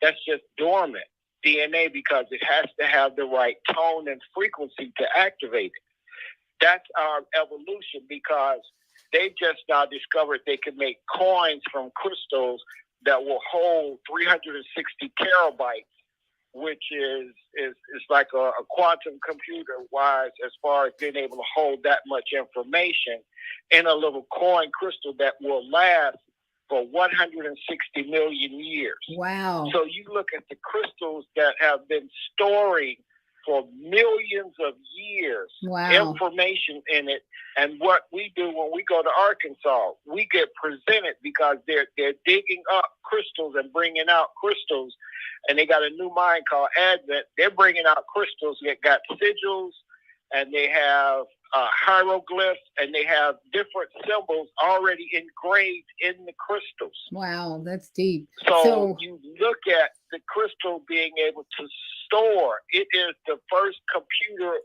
K: that's just dormant DNA, because it has to have the right tone and frequency to activate it. That's our evolution, because they just now discovered they can make coins from crystals that will hold 360 terabytes, which is like a quantum computer wise, as far as being able to hold that much information in a little coin crystal that will last for 160 million years.
A: Wow.
K: So you look at the crystals that have been storing for millions of years, information in it. And what we do when we go to Arkansas, we get presented, because they're digging up crystals and bringing out crystals. And they got a new mine called Advent. They're bringing out crystals that got sigils, and they have hieroglyphs, and they have different symbols already engraved in the crystals.
A: Wow, that's deep.
K: So you look at the crystal being able to store. It is the first computer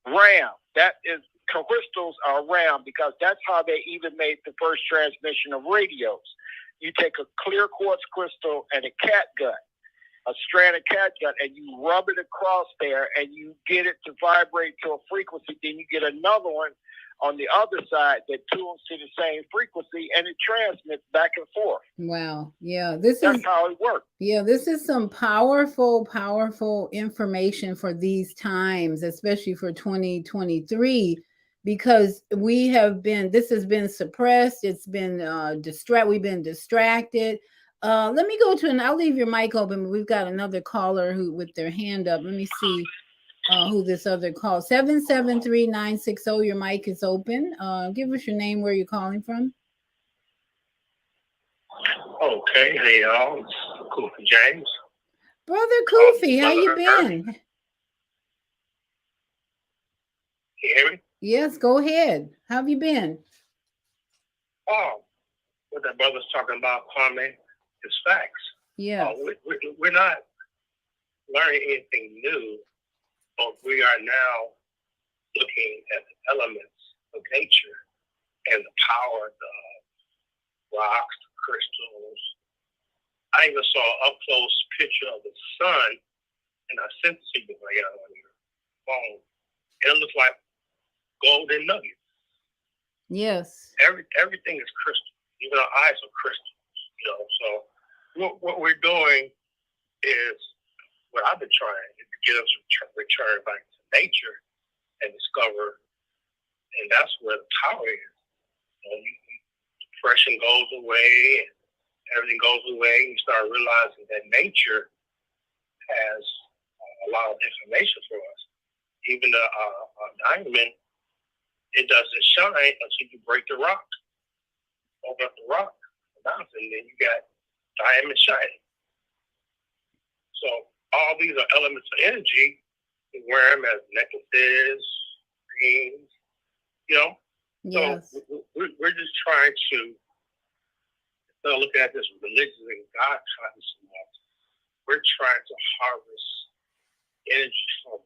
K: RAM. That is, crystals are RAM, because that's how they even made the first transmission of radios. You take a clear quartz crystal and a catgut, a strand of catgut, and you rub it across there, and you get it to vibrate to a frequency. Then you get another one on the other side that tunes to the same frequency, and it transmits back and forth.
A: Wow. Yeah,
K: that's how it works.
A: Yeah, this is some powerful information for these times, especially for 2023, because this has been suppressed. It's been we've been distracted. Let me go to, I'll leave your mic open, but we've got another caller with their hand up. Let me see who this other call. 773-960, your mic is open. Give us your name, where you're calling from.
L: Okay, hey y'all, it's Kofi James.
A: Brother Kofi, how you been?
L: Can you hear me?
A: Yes, go ahead. How have you been?
L: Oh, what that brother's talking about, Kwame, is facts.
A: Yeah.
L: We're not learning anything new, but we are now looking at the elements of nature and the power of the rocks, the crystals. I even saw an up-close picture of the sun, and I sent it to you on your phone. It looks like golden nuggets.
A: Yes.
L: Everything is crystal. Even our eyes are crystals. So what we're doing is what I've been trying is to get us to return back to nature and discover, and that's where the power is. Depression goes away, and everything goes away, and you start realizing that nature has a lot of information for us. Even a diamond, it doesn't shine until you break the rock. Open up the rock, the mountain, and then you got diamond shining. So all these are elements of energy. You wear them as necklaces, rings, you know.
A: Yes.
L: So we're just trying to, instead of looking at this religious and God consciousness, we're trying to harvest energy from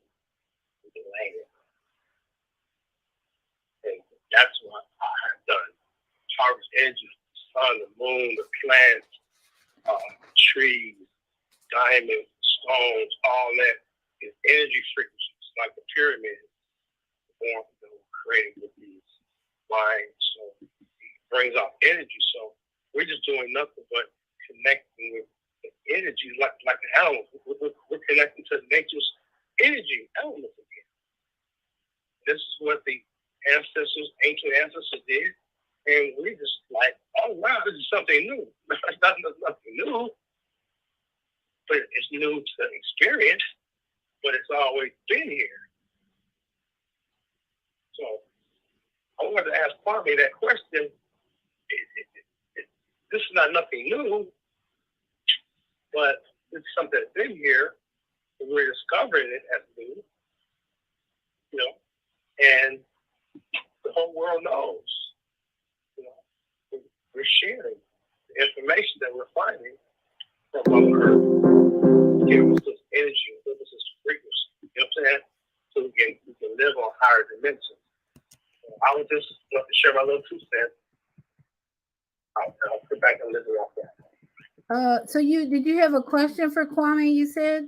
L: the land. And that's what I have done. Harvest energy from the sun, the moon, the plants, trees, diamonds, stones, all that is energy frequencies, like the pyramids that were created with these lines. So it brings out energy. So we're just doing nothing but connecting with the energy, like the animals. We're connecting to nature's energy elements again. This is what the ancient ancestors did. And we just like, oh wow, this is something new. It's nothing new, but it's new to experience, but it's always been here. So I wanted to ask Kwame that question. This is not nothing new, but it's something that's been here, and we're discovering it as new, you know, and the whole world knows. We're sharing the information that we're finding from Mother Earth. Give us this energy, give us this frequency. You know what I'm saying? So we can live on higher dimensions. I would just want to share my little 2 cents. I'll put back and listen off that.
A: So did you have a question for Kwame, you said?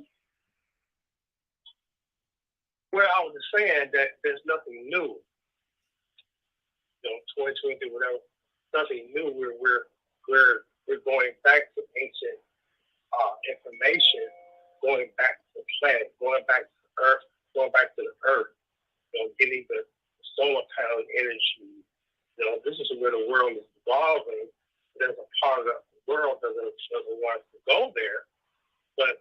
L: Well, I was just saying that there's nothing new. You know, 2020, whatever. Nothing new. We're going back to ancient information, going back to the planet, going back to the earth, going back to the earth. You know, getting the solar panel energy. You know, this is where the world is evolving. There's a part of the world that doesn't want to go there, but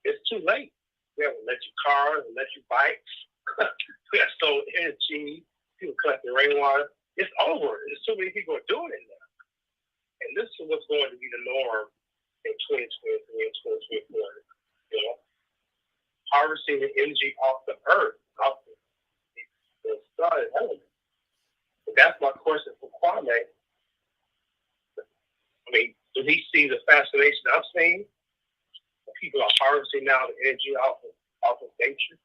L: it's too late. We have electric cars, electric bikes. We have solar energy. People collecting rainwater. It's over. There's so many people are doing it now. And this is what's going to be the norm in 2023 and 2024. You know, harvesting the energy off the earth, off the sun and elements. And that's my question for Kwame. I mean, does he see the fascination I've seen? People are harvesting now the energy off of nature.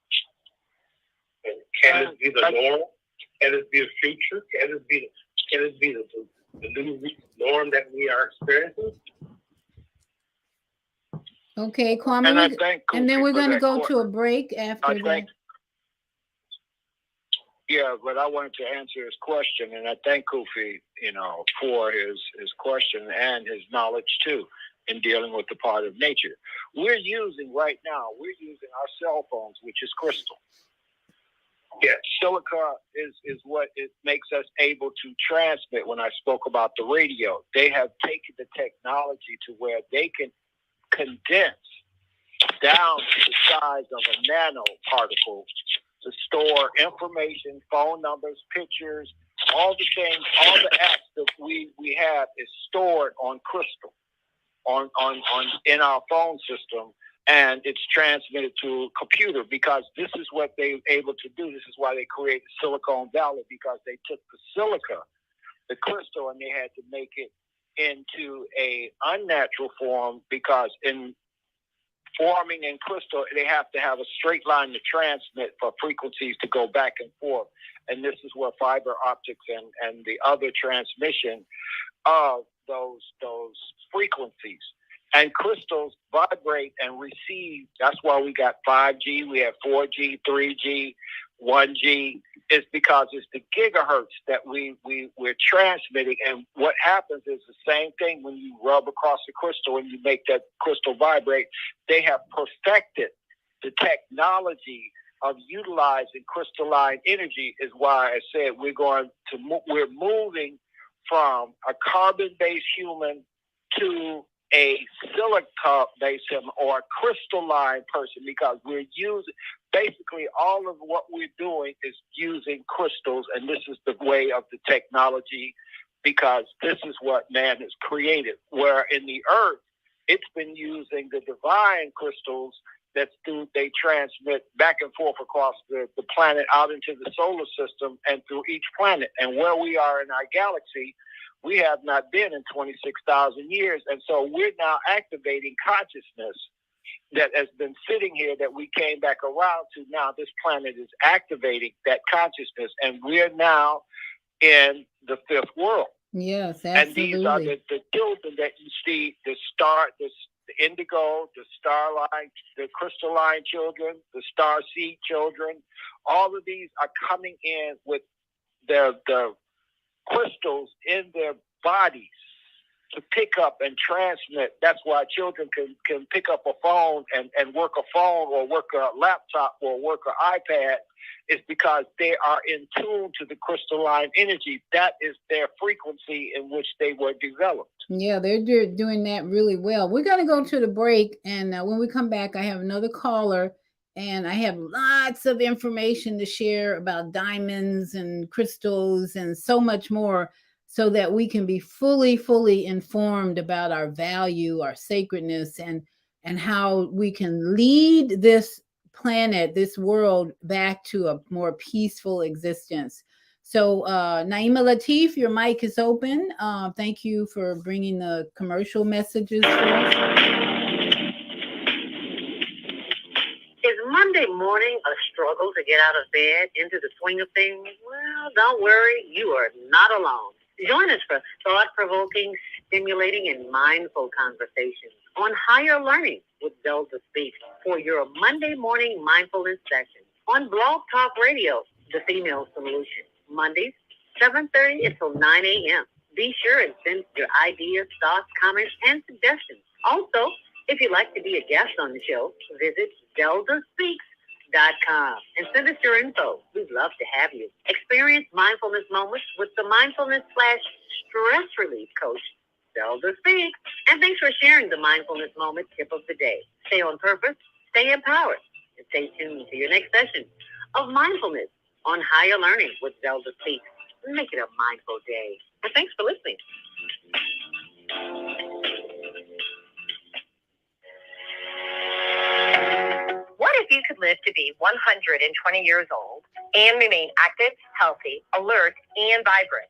L: And can this be the norm? Can this be the future? Can this be the new norm that we are experiencing?
A: Okay, Kwame, and then we're going to go to a break after that.
K: Yeah, but I wanted to answer his question, and I thank Kofi, for his question and his knowledge too in dealing with the part of nature. We're using our cell phones, which is crystal. Yeah, silica is what it makes us able to transmit. When I spoke about the radio, they have taken the technology to where they can condense down to the size of a nanoparticle to store information, phone numbers, pictures, all the things, all the apps that we have is stored on crystal, in our phone system. And it's transmitted to a computer because this is what they're able to do. This is why they created Silicon Valley, because they took the silica, the crystal, and they had to make it into a unnatural form, because in forming in crystal, they have to have a straight line to transmit for frequencies to go back and forth. And this is where fiber optics and the other transmission of those frequencies. And crystals vibrate and receive. That's why we got 5G, we have 4G, 3G, 1G. It's because it's the gigahertz that we're transmitting. And what happens is the same thing when you rub across the crystal and you make that crystal vibrate. They have perfected the technology of utilizing crystalline energy is why I said we're moving from a carbon-based human to a silica-based human or a crystalline person, because we're using basically all of what we're doing is using crystals, and this is the way of the technology, because this is what man has created. Where in the earth, it's been using the divine crystals they transmit back and forth across the planet out into the solar system and through each planet. And where we are in our galaxy, we have not been in 26,000 years. And so we're now activating consciousness that has been sitting here that we came back around to. Now this planet is activating that consciousness, and we're now in the fifth world.
A: Yes, absolutely.
K: And these are the children that you see, the indigo, the starline, the crystalline children, the star seed children. All of these are coming in with the crystals in their bodies to pick up and transmit. That's why children can pick up a phone and work a phone or work a laptop or work an iPad. It's because they are in tune to the crystalline energy. That is their frequency in which they were developed.
A: Yeah, they're doing that really well. We're going to go to the break, and when we come back, I have another caller, and I have lots of information to share about diamonds and crystals and so much more, so that we can be fully informed about our value, our sacredness, and how we can lead this planet, this world, back to a more peaceful existence. So Naima Latif, your mic is open. Thank you for bringing the commercial messages for us.
M: Is Monday morning a struggle to get out of bed into the swing of things? Well, don't worry, you are not alone. Join us for thought-provoking, stimulating, and mindful conversations on higher learning with Zelda Speaks for your Monday morning mindfulness session on Blog Talk Radio, The Female Solution, Mondays, 7:30 until 9 a.m. Be sure and send your ideas, thoughts, comments, and suggestions. Also, if you'd like to be a guest on the show, visit ZeldaSpeaks.com and send us your info. We'd love to have you. Experience mindfulness moments with the mindfulness/stress relief coach, Zelda Speaks. And thanks for sharing the mindfulness moment tip of the day. Stay on purpose, stay empowered, and stay tuned to your next session of mindfulness on Higher Learning with Zelda Speaks. Make it a mindful day. And thanks for listening.
N: What if you could live to be 120 years old and remain active, healthy, alert, and vibrant?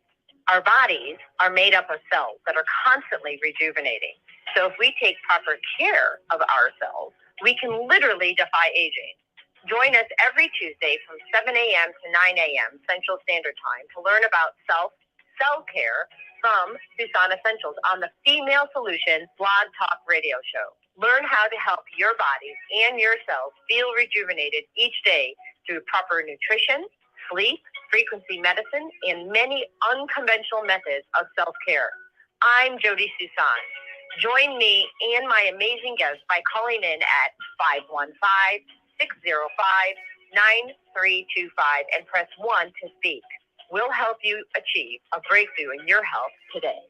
N: Our bodies are made up of cells that are constantly rejuvenating. So if we take proper care of ourselves, we can literally defy aging. Join us every Tuesday from 7 a.m. to 9 a.m. Central Standard Time to learn about self-care from Susan Essentials on the Female Solution Blog Talk Radio Show. Learn how to help your bodies and your cells feel rejuvenated each day through proper nutrition, sleep, frequency medicine, and many unconventional methods of self-care. I'm Jody Susan. Join me and my amazing guests by calling in at 515-605-9325 and press 1 to speak. We'll help you achieve a breakthrough in your health today.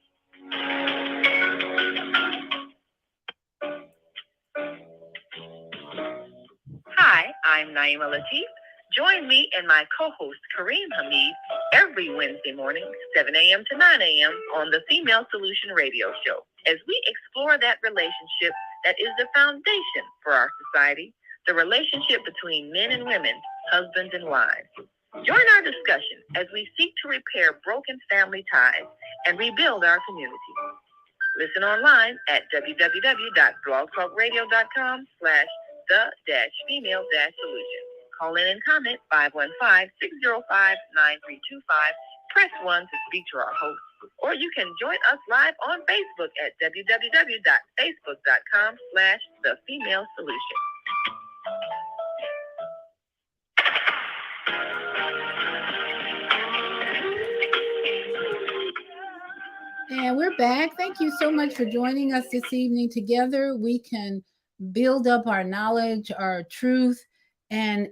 N: Hi, I'm Naima Latif. Join me and my co-host Kareem Hamid every Wednesday morning, 7 a.m. to 9 a.m. on the Female Solution Radio Show as we explore that relationship that is the foundation for our society, the relationship between men and women, husbands and wives. Join our discussion as we seek to repair broken family ties and rebuild our community. Listen online at www.blogtalkradio.com/the-female-solution. Call in and comment 515-605-9325. Press 1 to speak to our host. Or you can join us live on Facebook at www.facebook.com/the-female-solution.
A: And we're back. Thank you so much for joining us this evening. Together, we can build up our knowledge, our truth, and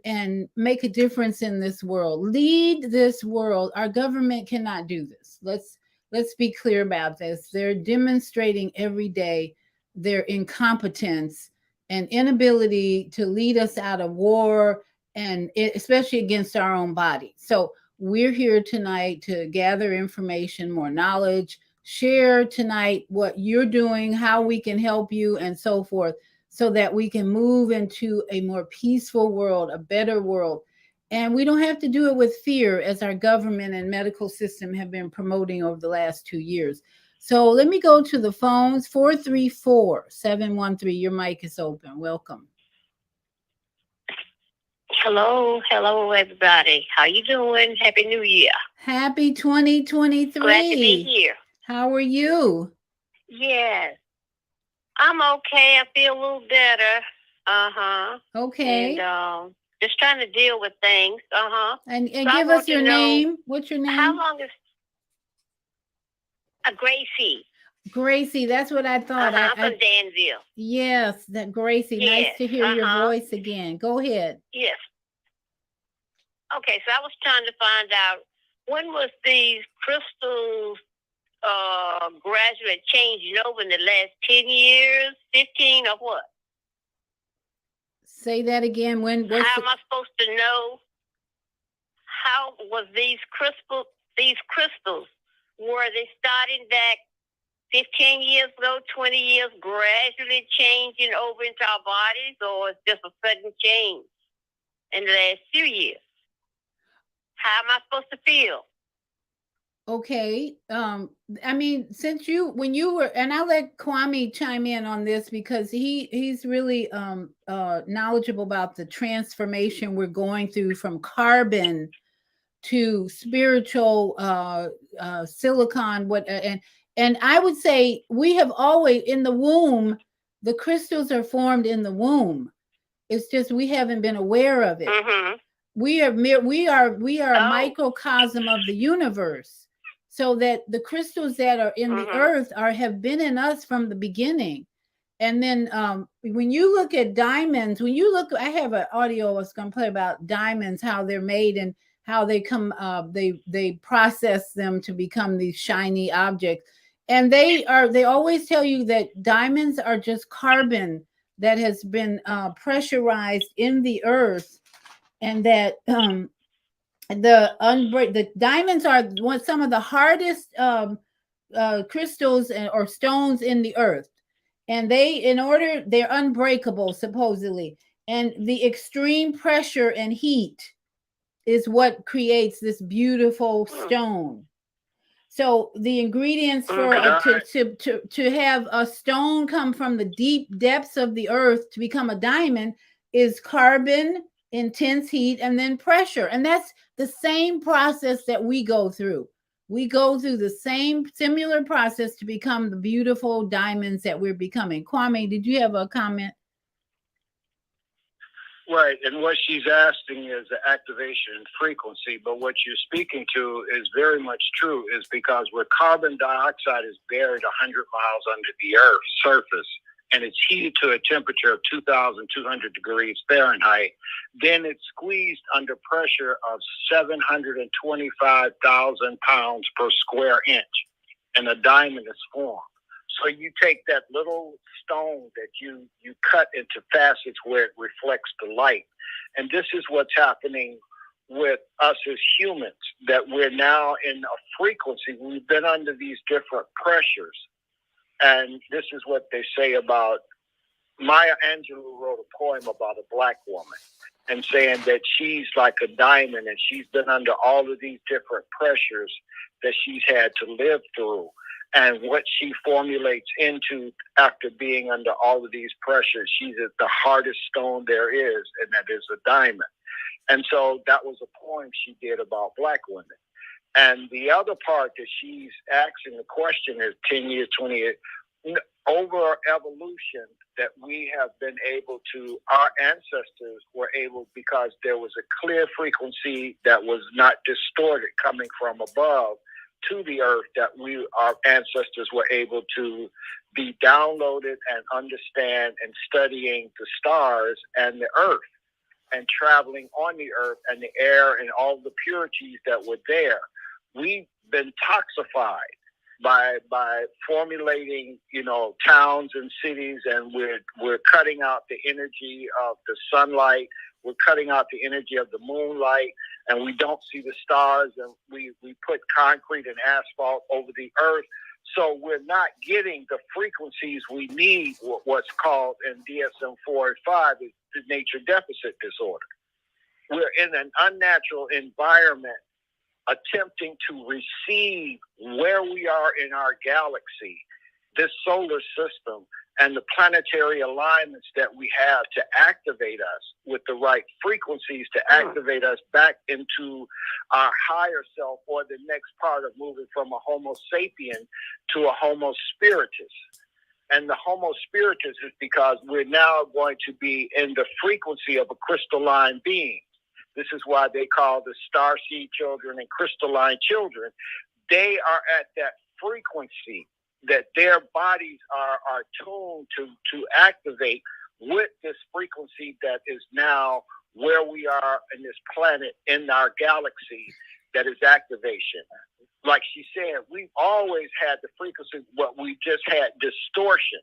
A: make a difference in this world. Lead this world. Our government cannot do this. Let's be clear about this. They're demonstrating every day their incompetence and inability to lead us out of war, and especially against our own body. So we're here tonight to gather information, more knowledge, share tonight what you're doing, how we can help you, and so forth, so that we can move into a more peaceful world, a better world. And we don't have to do it with fear, as our government and medical system have been promoting over the last 2 years. So let me go to the phones. 434-713. Your mic is open. Welcome.
M: Hello, everybody. How you doing? Happy New Year.
A: Happy 2023.
M: Glad to be here.
A: How are you?
M: Yes, I'm okay. I feel a little better.
A: Okay.
M: And just trying to deal with things.
A: And
M: So
A: give us your name. What's your name?
M: How long is Gracie?
A: Gracie, that's what I thought.
M: I'm from Danville.
A: Yes, that Gracie.
M: Yes,
A: Nice to hear your voice again. Go ahead.
M: Yes. Okay, so I was trying to find out, when was these crystals gradually changing over in the last 10 years, 15, or what?
A: Say that again.
M: How am I supposed to know? How was these crystals, were they starting back 15 years ago, 20 years, gradually changing over into our bodies, or it's just a sudden change in the last few years? How am I supposed to feel?
A: Okay. I mean, when you were, and I'll let Kwame chime in on this, because he's really knowledgeable about the transformation we're going through from carbon to spiritual silicon. And I would say we have always, in the womb, the crystals are formed in the womb. It's just we haven't been aware of it.
M: Mm-hmm.
A: We are a microcosm of the universe, so that the crystals that are in the earth have been in us from the beginning. And then when you look at diamonds, I have an audio I was going to play about diamonds, how they're made and how they come, they process them to become these shiny objects. And they always tell you that diamonds are just carbon that has been pressurized in the earth, and that the diamonds are some of the hardest crystals or stones in the earth. And they're unbreakable, supposedly. And the extreme pressure and heat is what creates this beautiful stone. So the ingredients for to have a stone come from the deep depths of the earth to become a diamond is carbon, intense heat, and then pressure. And that's the same process that we go through. We go through the same similar process to become the beautiful diamonds that we're becoming. Kwame, did you have a comment?
K: Right, and what she's asking is the activation and frequency, but what you're speaking to is very much true, is because where carbon dioxide is buried 100 miles under the Earth's surface, and it's heated to a temperature of 2,200 degrees Fahrenheit, then it's squeezed under pressure of 725,000 pounds per square inch, and a diamond is formed. So you take that little stone that you cut into facets where it reflects the light. And this is what's happening with us as humans, that we're now in a frequency. We've been under these different pressures. And this is what they say about, Maya Angelou wrote a poem about a black woman and saying that she's like a diamond and she's been under all of these different pressures that she's had to live through. And what she formulates into after being under all of these pressures, she's at the hardest stone there is, and that is a diamond. And so that was a poem she did about black women. And the other part that she's asking the question is 10 years, 20 years, over evolution, that we have been able to, our ancestors were able, because there was a clear frequency that was not distorted coming from above to the earth, that our ancestors were able to be downloaded and understand and studying the stars and the earth and traveling on the earth and the air and all the purities that were there. We've been toxified by formulating, towns and cities, and we're cutting out the energy of the sunlight. We're cutting out the energy of the moonlight, and we don't see the stars, and we put concrete and asphalt over the earth. So we're not getting the frequencies we need, what's called in DSM-4 and 5 is the nature deficit disorder. We're in an unnatural environment attempting to receive where we are in our galaxy, this solar system, and the planetary alignments that we have to activate us with the right frequencies to activate us back into our higher self, or the next part of moving from a Homo sapien to a Homo spiritus. And the Homo spiritus is because we're now going to be in the frequency of a crystalline being. This is why they call the starseed children and crystalline children. They are at that frequency that their bodies are tuned to activate with this frequency that is now where we are in this planet, in our galaxy, that is activation. Like she said, we've always had the frequency, but we just had distortion.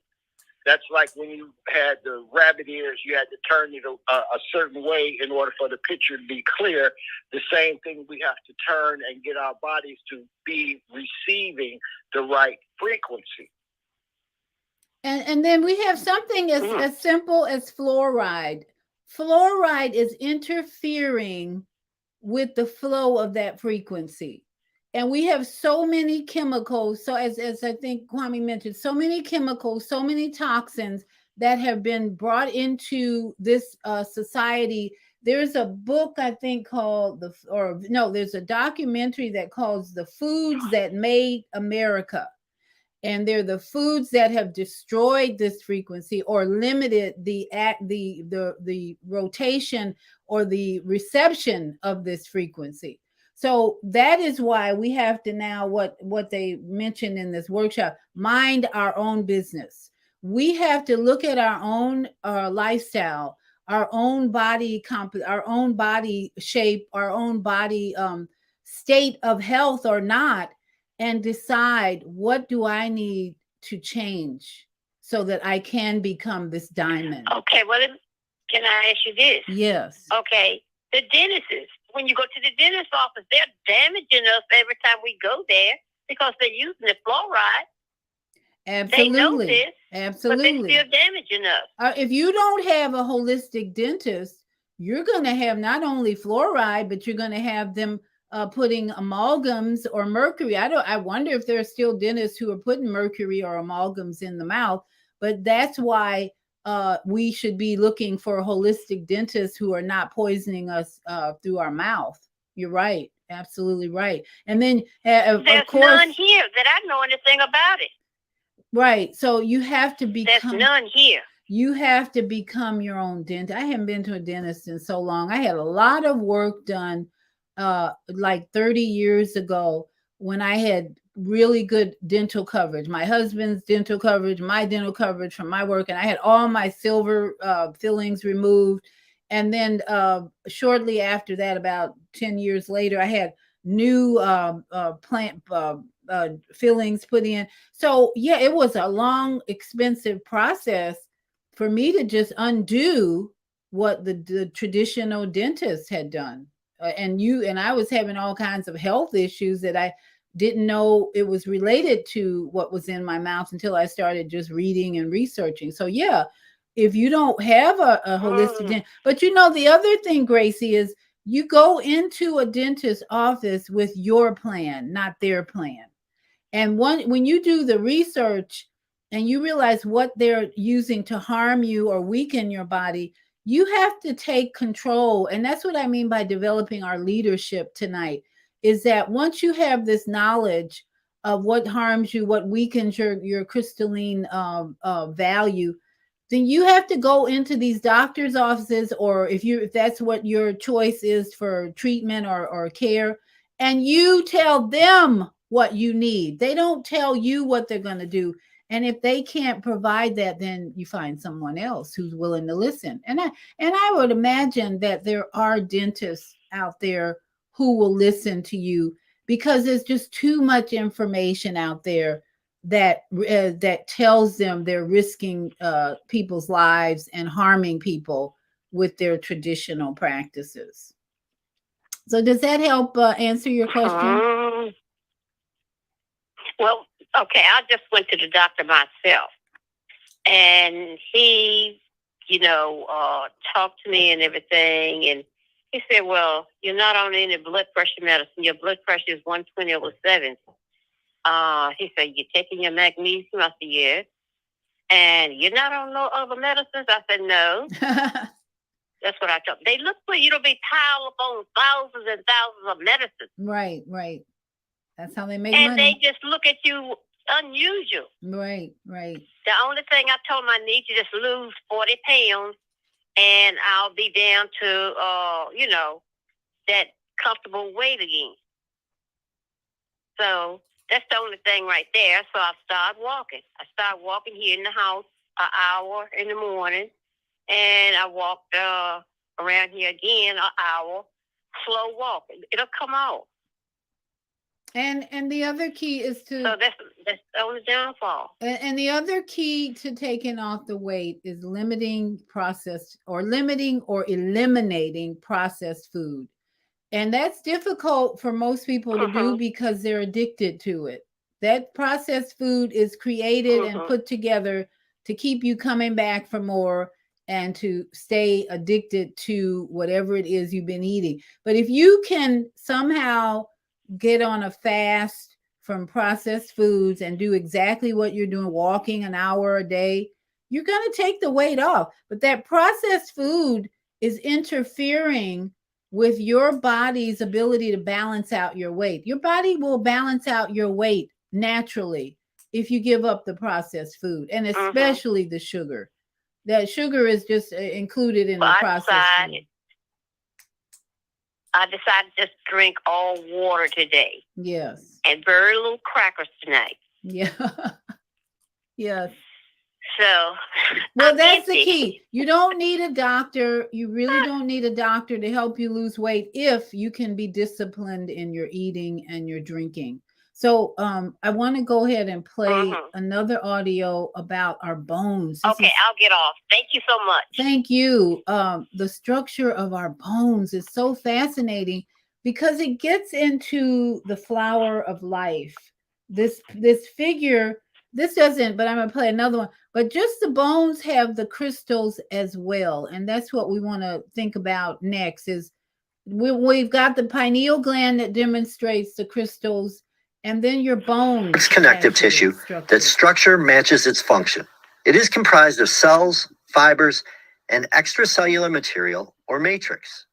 K: That's like when you had the rabbit ears, you had to turn it a certain way in order for the picture to be clear. The same thing, we have to turn and get our bodies to be receiving the right frequency.
A: And then we have something as simple as fluoride. Fluoride is interfering with the flow of that frequency. And we have so many chemicals. So as I think Kwame mentioned, so many chemicals, so many toxins that have been brought into this society. There's a book, I think, called there's a documentary that calls The Foods That Made America. And they're the foods that have destroyed this frequency or limited the rotation or the reception of this frequency. So that is why we have to now, what they mentioned in this workshop, mind our own business. We have to look at our own lifestyle, our own body our own body shape, our own body state of health or not, and decide, what do I need to change so that I can become this diamond?
O: Okay, well, can I ask you this?
A: Yes.
O: Okay, the dentists, when you go to the dentist's office, they're damaging us every time we go there because they're using the fluoride.
A: Absolutely.
O: They know this,
A: absolutely.
O: but they're still damaging us.
A: If you don't have a holistic dentist, you're going to have not only fluoride, but you're going to have them putting amalgams or mercury. I wonder if there are still dentists who are putting mercury or amalgams in the mouth, but that's why we should be looking for holistic dentists who are not poisoning us through our mouth. You're right. Absolutely right. And then
O: there's
A: of course,
O: none here that I know anything about it.
A: Right. So you have to become.
O: There's none here.
A: You have to become your own dentist. I haven't been to a dentist in so long. I had a lot of work done like 30 years ago when I had really good dental coverage. My husband's dental coverage, my dental coverage from my work, and I had all my silver fillings removed. And then shortly after that, about 10 years later, I had new plant fillings put in. So yeah, it was a long, expensive process for me to just undo what the traditional dentist had done. And I was having all kinds of health issues that I didn't know it was related to what was in my mouth until I started just reading and researching. So yeah, if you don't have a holistic dentist, but the other thing, Gracie, is you go into a dentist's office with your plan, not their plan. And when you do the research and you realize what they're using to harm you or weaken your body, you have to take control. And that's what I mean by developing our leadership tonight, is that once you have this knowledge of what harms you, what weakens your crystalline value, then you have to go into these doctors' offices, or if that's what your choice is for treatment or care, and you tell them what you need. They don't tell you what they're going to do. And if they can't provide that, then you find someone else who's willing to listen. And I would imagine that there are dentists out there who will listen to you, because there's just too much information out there that tells them they're risking people's lives and harming people with their traditional practices. So does that help answer your question?
O: Well, okay, I just went to the doctor myself, and he, talked to me and everything, and he said, well, you're not on any blood pressure medicine. Your blood pressure is 120/7. He said, you're taking your magnesium? I said, yeah. And you're not on no other medicines? I said, no. That's what I told them. They look for you to be piled up on thousands and thousands of medicines.
A: Right. That's how they make
O: money. And they just look at you unusual.
A: Right.
O: The only thing I told them, I need to just lose 40 pounds and I'll be down to, that comfortable weight again. So that's the only thing right there. So I started walking. I started walking here in the house an hour in the morning. And I walked around here again an hour, slow walking. It'll come out.
A: And the other key is to...
O: So that's the only downfall.
A: And the other key to taking off the weight is limiting or eliminating processed food. And that's difficult for most people to do because they're addicted to it. That processed food is created and put together to keep you coming back for more and to stay addicted to whatever it is you've been eating. But if you can somehow get on a fast from processed foods and do exactly what you're doing, walking an hour a day, you're going to take the weight off. But that processed food is interfering with your body's ability to balance out your weight. Your body will balance out your weight naturally if you give up the processed food, and especially the sugar. That sugar is just included in the processed food.
O: I decided to just drink all water today.
A: Yes.
O: And very little crackers tonight.
A: Yeah. Yes.
O: So,
A: well, that's the key. You don't need a doctor. You really don't need a doctor to help you lose weight if you can be disciplined in your eating and your drinking. So I want to go ahead and play another audio about our bones.
O: I'll get off. Thank you so much.
A: Thank you. The structure of our bones is so fascinating because it gets into the flower of life. This figure, this doesn't, but I'm going to play another one. But just the bones have the crystals as well. And that's what we want to think about next is we've got the pineal gland that demonstrates the crystals. And then your bones.
C: It's connective tissue that structure matches its function. It is comprised of cells, fibers, and extracellular material or matrix.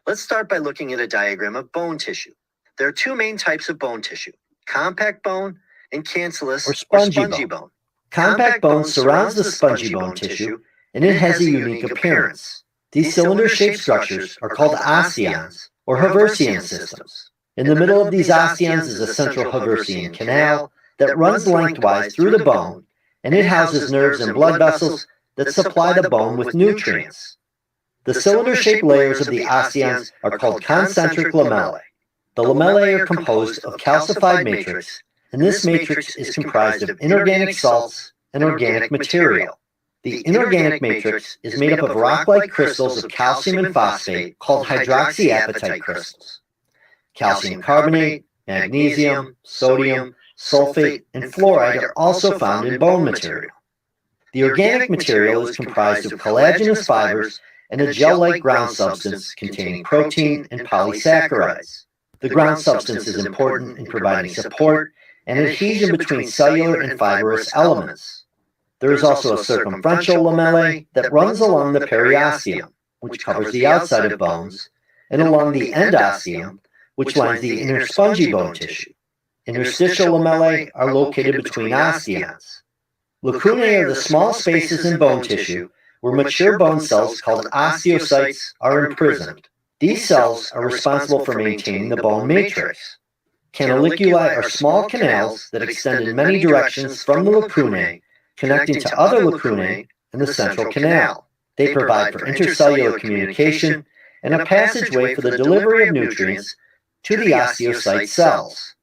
C: Let's start by looking at a diagram of bone tissue. There are two main types of bone tissue, compact bone and cancellous or spongy bone. Compact bone surrounds the spongy bone tissue and it has a unique appearance. These cylinder-shaped structures are called osteons or Haversian systems. In the middle of these osteons is a central Haversian canal that runs lengthwise through the bone, and it houses nerves and blood vessels that supply the bone with nutrients. The cylinder-shaped layers of the osteons are called concentric lamellae. The lamellae are composed of calcified matrix, and this matrix is comprised of inorganic salts and organic material. The inorganic matrix is made up of rock-like crystals of calcium and phosphate called hydroxyapatite crystals. Calcium carbonate, magnesium, sodium, sulfate, and fluoride are also found in bone material. The organic material is comprised of collagenous fibers and a gel-like ground substance containing protein and polysaccharides. The ground substance is important in providing support and adhesion between cellular and fibrous elements. There is also a circumferential lamellae that runs along the periosteum, which covers the outside of bones, and along the endosteum, which lines the inner spongy bone tissue. Interstitial lamellae are located between osteons. Lacunae are the small spaces in bone tissue where mature bone cells called osteocytes are imprisoned. These cells are responsible for maintaining the bone matrix.
P: Canaliculi are small canals that extend in many directions from the lacunae, connecting to other lacunae in the central canal. They provide for intercellular communication and a passageway for the delivery of nutrients to the osteocyte cells.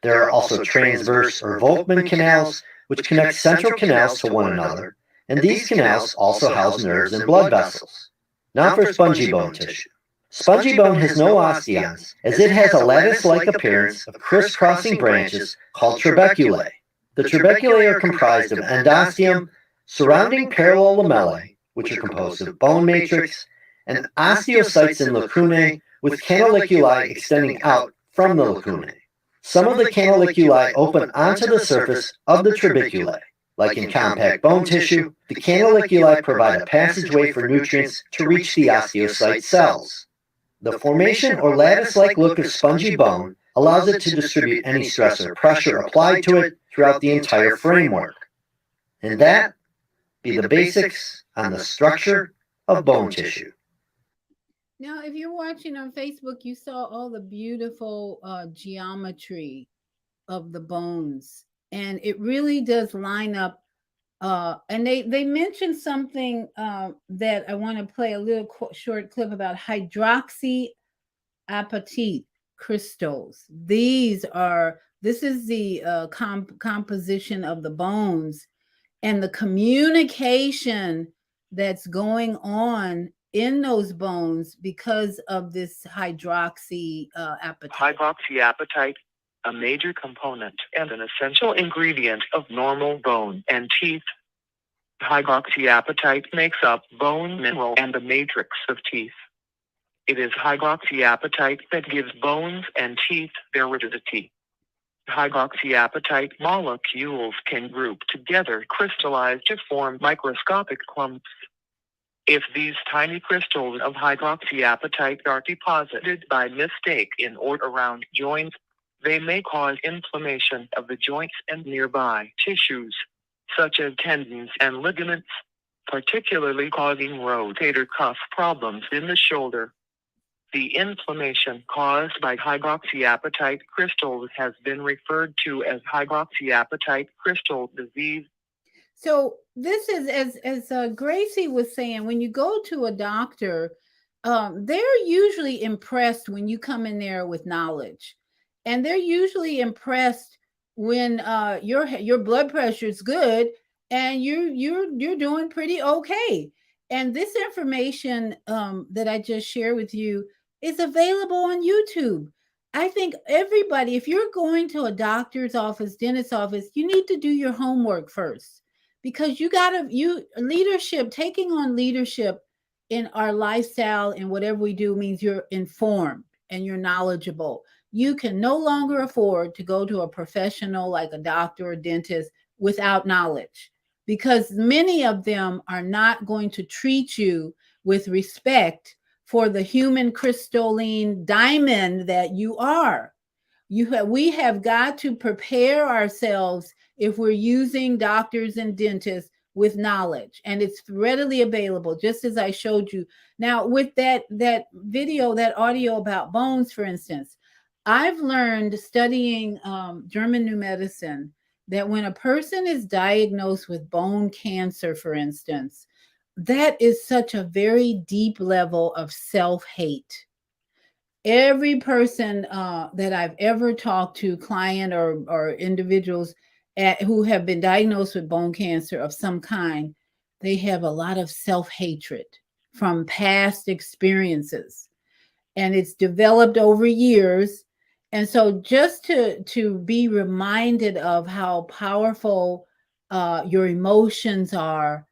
P: There are also transverse or Volkmann canals, which connect central canals to one another, and these canals also house nerves and blood vessels. Now for spongy bone tissue. Spongy bone has no osteons, as it has a lattice-like appearance of crisscrossing branches called trabeculae. The trabeculae are comprised of endosteum, surrounding parallel lamellae, which are composed of bone matrix, and osteocytes and lacunae, with canaliculi extending out from the lacunae. Some of the canaliculi open onto the surface of the trabeculae. Like in compact bone tissue, the canaliculi provide a passageway for nutrients to reach the osteocyte cells. The formation or lattice-like look of spongy bone allows it to distribute any stress or pressure applied to it throughout the entire framework. And that be the basics on the structure of bone tissue.
A: Now, if you're watching on Facebook, you saw all the beautiful geometry of the bones, and it really does line up. And they mentioned something that I want to play a little short clip about hydroxyapatite crystals. This is the composition of the bones and the communication that's going on in those bones because of this hydroxyapatite.
Q: Hydroxyapatite, a major component and an essential ingredient of normal bone and teeth. Hydroxyapatite makes up bone mineral and the matrix of teeth. It is hydroxyapatite that gives bones and teeth their rigidity. Hydroxyapatite molecules can group together, crystallize to form microscopic clumps. If these tiny crystals of hydroxyapatite are deposited by mistake in or around joints, they may cause inflammation of the joints and nearby tissues, such as tendons and ligaments, particularly causing rotator cuff problems in the shoulder. The inflammation caused by hydroxyapatite crystals has been referred to as hydroxyapatite crystal disease.
A: So this is, as Gracie was saying, when you go to a doctor, they're usually impressed when you come in there with knowledge, and they're usually impressed when your blood pressure is good and you're doing pretty okay. And this information that I just shared with you is available on YouTube. I think everybody, if you're going to a doctor's office, dentist's office, you need to do your homework first, because taking on leadership in our lifestyle and whatever we do means you're informed and you're knowledgeable. You can no longer afford to go to a professional like a doctor or dentist without knowledge, because many of them are not going to treat you with respect for the human crystalline diamond that you are. We have got to prepare ourselves if we're using doctors and dentists with knowledge, and it's readily available, just as I showed you. Now, with that video, that audio about bones, for instance, I've learned studying German New Medicine that when a person is diagnosed with bone cancer, for instance, that is such a very deep level of self-hate. Every person that I've ever talked to, client or individuals who have been diagnosed with bone cancer of some kind, they have a lot of self-hatred from past experiences. And it's developed over years. And so just to be reminded of how powerful your emotions are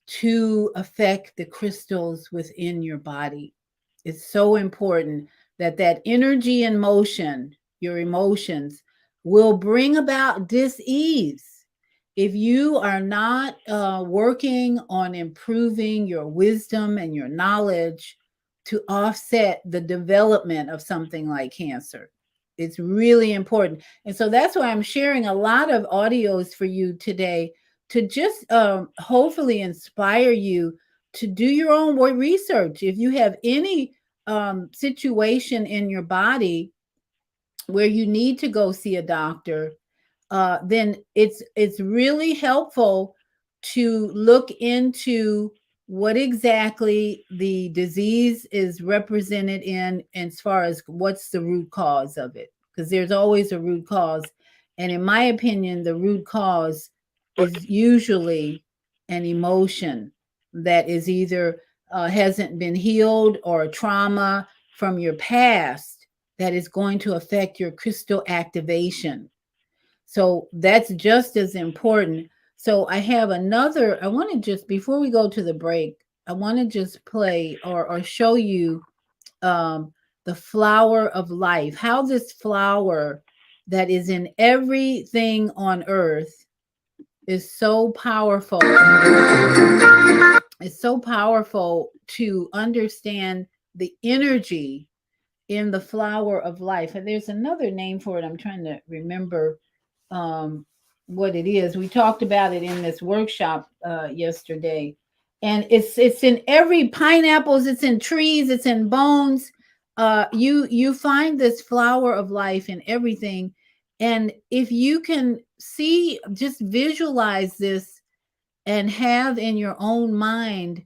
A: to affect the crystals within your body. It's so important that energy and motion, your emotions, will bring about dis-ease. If you are not working on improving your wisdom and your knowledge to offset the development of something like cancer, it's really important. And so that's why I'm sharing a lot of audios for you today to just hopefully inspire you to do your own research. If you have any situation in your body where you need to go see a doctor, then it's really helpful to look into what exactly the disease is represented in as far as what's the root cause of it, because there's always a root cause. And in my opinion, the root cause is usually an emotion that is either hasn't been healed, or a trauma from your past that is going to affect your crystal activation. So that's just as important. So I have another, I want to just, before we go to the break, I want to just play or show you the flower of life, how this flower that is in everything on earth is so powerful. It's so powerful to understand the energy in the flower of life. And there's another name for it. I'm trying to remember what it is. We talked about it in this workshop yesterday. And it's in every pineapples, it's in trees, it's in bones. You find this flower of life in everything. And if you can see, just visualize this and have in your own mind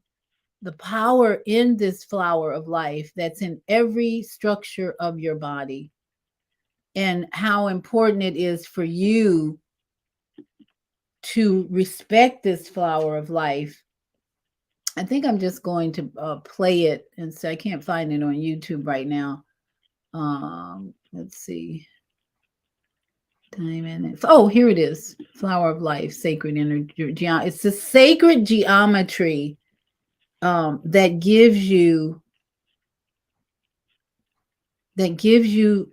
A: the power in this flower of life that's in every structure of your body, and how important it is for you to respect this flower of life. I think I'm just going to play it, and so I can't find it on YouTube right now. Let's see. Time in it. Oh, here it is. Flower of life, sacred energy. It's the sacred geometry that gives you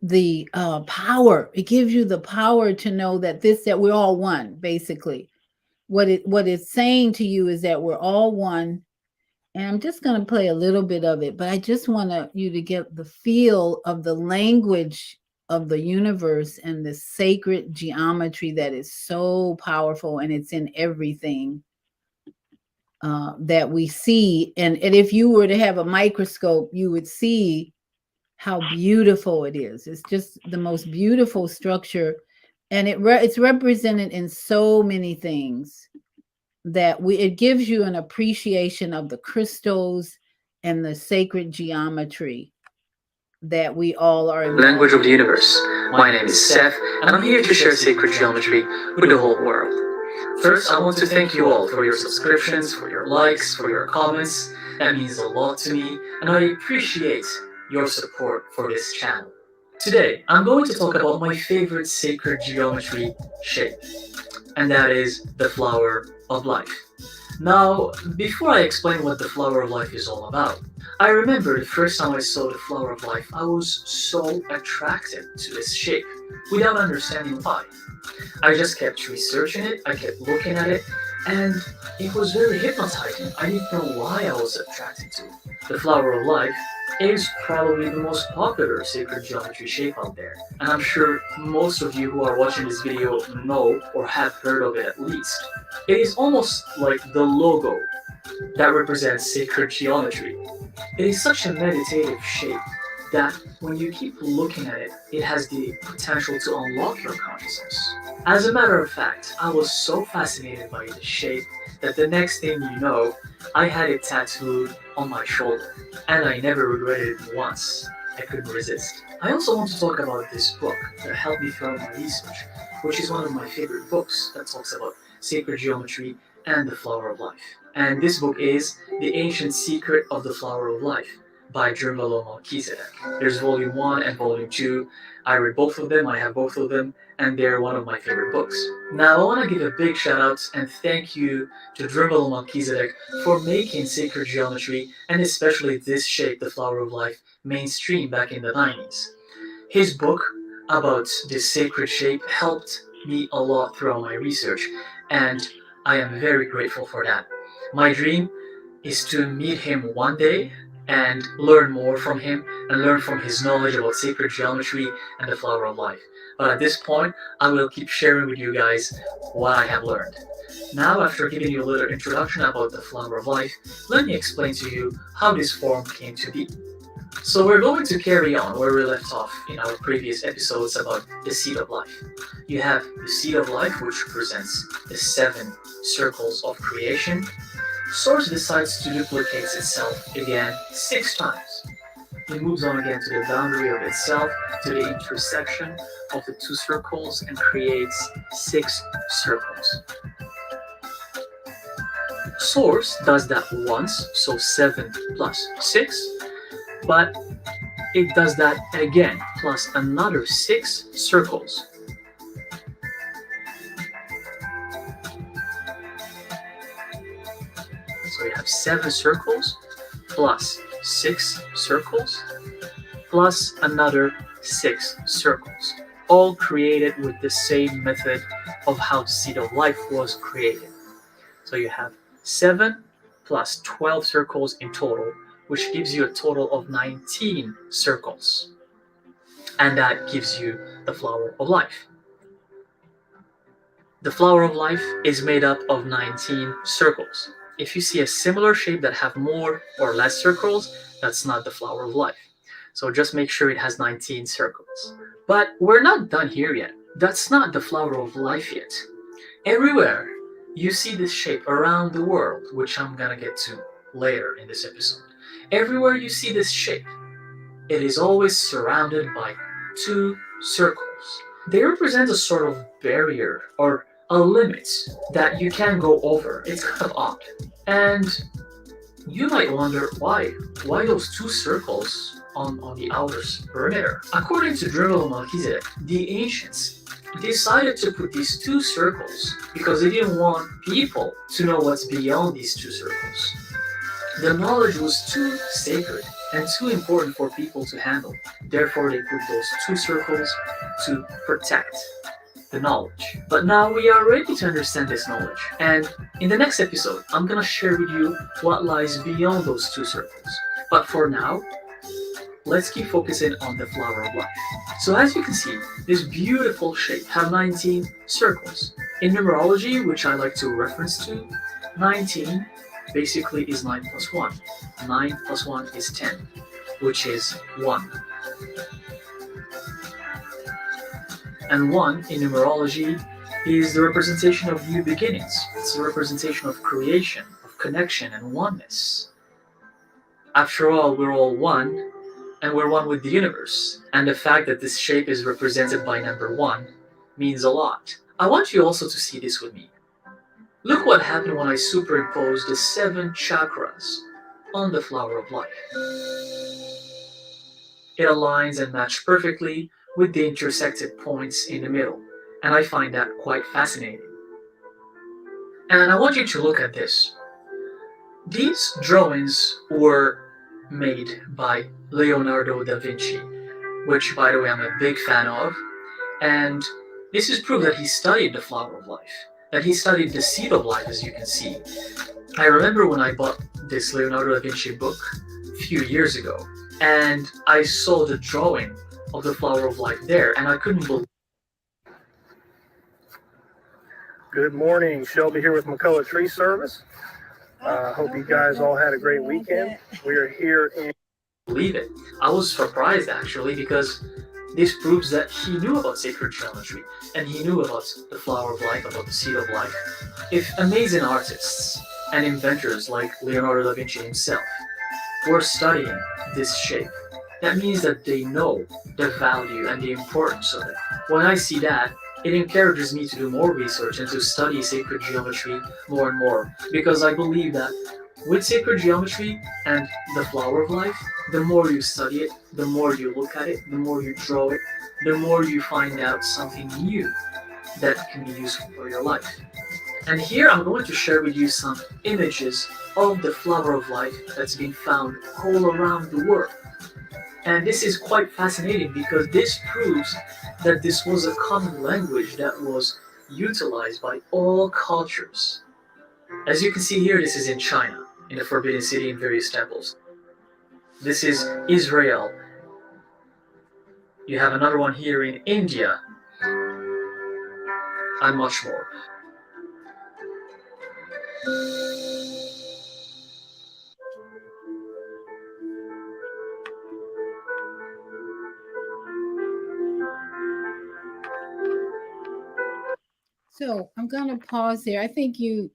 A: the power. It gives you the power to know that we're all one. Basically, what it's saying to you is that we're all one. And I'm just going to play a little bit of it, but I just want you to get the feel of the language of the universe and the sacred geometry that is so powerful, and it's in everything that we see. And if you were to have a microscope, you would see how beautiful it is. It's just the most beautiful structure, and it's represented in so many things that it gives you an appreciation of the crystals and the sacred geometry that we all are in.
R: Language of the universe. My name is Seth, and I'm here to share sacred geometry with the whole world. First, I want to thank you all for your subscriptions, for your likes, for your comments. That means a lot to me, and I appreciate your support for this channel. Today, I'm going to talk about my favorite sacred geometry shape, and that is the flower of life. Now, before I explain what the flower of life is all about, I remember the first time I saw the flower of life, I was so attracted to this shape without understanding why. I just kept researching it, I kept looking at it, and it was very hypnotizing. I didn't know why I was attracted to it. The flower of life is probably the most popular sacred geometry shape out there, and I'm sure most of you who are watching this video know or have heard of it at least. It is almost like the logo that represents sacred geometry. It is such a meditative shape that when you keep looking at it, it has the potential to unlock your consciousness. As a matter of fact, I was so fascinated by the shape that the next thing you know, I had it tattooed on my shoulder, and I never regretted it once. I couldn't resist. I also want to talk about this book that helped me throughout my research, which is one of my favorite books that talks about sacred geometry and the flower of life. And this book is The Ancient Secret of the Flower of Life by Drunvalo Melchizedek. There's volume 1 and volume 2. I read both of them, I have both of them, and they're one of my favorite books. Now I want to give a big shout out and thank you to Drunvalo Melchizedek for making sacred geometry, and especially this shape, the flower of life, mainstream back in the 90s. His book about this sacred shape helped me a lot throughout my research, and I am very grateful for that. My dream is to meet him one day and learn more from him and learn from his knowledge about sacred geometry and the flower of life. But at this point, I will keep sharing with you guys what I have learned. Now, after giving you a little introduction about the flower of life, let me explain to you how this form came to be. So we're going to carry on where we left off in our previous episodes about the seed of life. You have the seed of life, which represents the 7 circles of creation. Source decides to duplicate itself again 6 times. It moves on again to the boundary of itself, to the intersection of the 2 circles, and creates 6 circles. Source does that once, so 7 plus 6, but it does that again, plus another 6 circles. So you have 7 circles, plus 6 circles, plus another 6 circles, all created with the same method of how the seed of life was created. So you have 7 plus 12 circles in total, which gives you a total of 19 circles. And that gives you the flower of life. The flower of life is made up of 19 circles. If you see a similar shape that have more or less circles, that's not the flower of life. So just make sure it has 19 circles. But we're not done here yet. That's not the flower of life yet. Everywhere you see this shape around the world, which I'm gonna get to later in this episode. Everywhere you see this shape, it is always surrounded by 2 circles. They represent a sort of barrier or a limit that you can't go over. It's kind of odd. And you might wonder why those 2 circles on the outer perimeter. According to Dremel Melchizedek, the ancients decided to put these 2 circles because they didn't want people to know what's beyond these 2 circles. The knowledge was too sacred and too important for people to handle. Therefore, they put those 2 circles to protect the knowledge. But now we are ready to understand this knowledge. And in the next episode, I'm going to share with you what lies beyond those 2 circles. But for now, let's keep focusing on the flower of life. So as you can see, this beautiful shape has 19 circles. In numerology, which I like to reference to, 19 basically is 9 plus 1. 9 plus 1 is 10, which is 1. And 1 in numerology is the representation of new beginnings. It's a representation of creation, of connection and oneness. After all, we're all one, and we're one with the universe. And the fact that this shape is represented by number 1 means a lot. I want you also to see this with me. Look what happened when I superimposed the 7 chakras on the flower of life. It aligns and matches perfectly with the intersected points in the middle, and I find that quite fascinating. And I want you to look at this. These drawings were made by Leonardo da Vinci, which, by the way, I'm a big fan of, and this is proof that he studied the flower of life, that he studied the seed of life, as you can see. I remember when I bought this Leonardo da Vinci book a few years ago, and I saw the drawing of the flower of life there, and I couldn't believe.
S: Good morning, Shelby here with Macoa Tree Service. Hope you guys all had a great weekend. We are here in...
R: Believe it. I was surprised actually, because this proves that he knew about sacred geometry, and he knew about the flower of life, about the seed of life. If amazing artists and inventors like Leonardo da Vinci himself were studying this shape, that means that they know the value and the importance of it. When I see that, it encourages me to do more research and to study sacred geometry more and more, because I believe that with sacred geometry and the flower of life, the more you study it, the more you look at it, the more you draw it, the more you find out something new that can be useful for your life. And here I'm going to share with you some images of the flower of life that's been found all around the world. And this is quite fascinating because this proves that this was a common language that was utilized by all cultures. As you can see here, this is in China, in the Forbidden City, in various temples. This is Israel. You have another one here in India, and much more.
A: So I'm going to pause here. I think you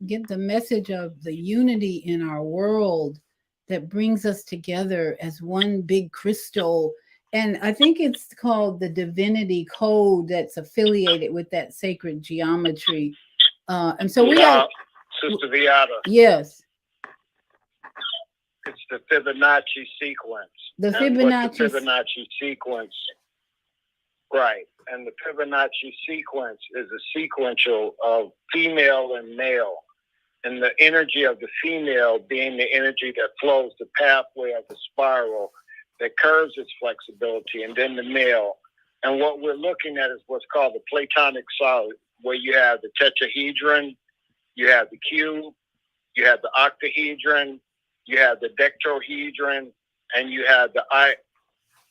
A: get the message of the unity in our world that brings us together as one big crystal. And I think it's called the Divinity Code that's affiliated with that sacred geometry. And so we are.
K: Sister Viata.
A: Yes.
K: It's the Fibonacci sequence.
A: The
K: And what
A: Fibonacci.
K: the Fibonacci sequence. Right. And the Fibonacci sequence is a sequential of female and male. And the energy of the female being the energy that flows the pathway of the spiral that curves its flexibility, and then the male. And what we're looking at is what's called the Platonic solid, where you have the tetrahedron, you have the cube, you have the octahedron, you have the decahedron, and you have the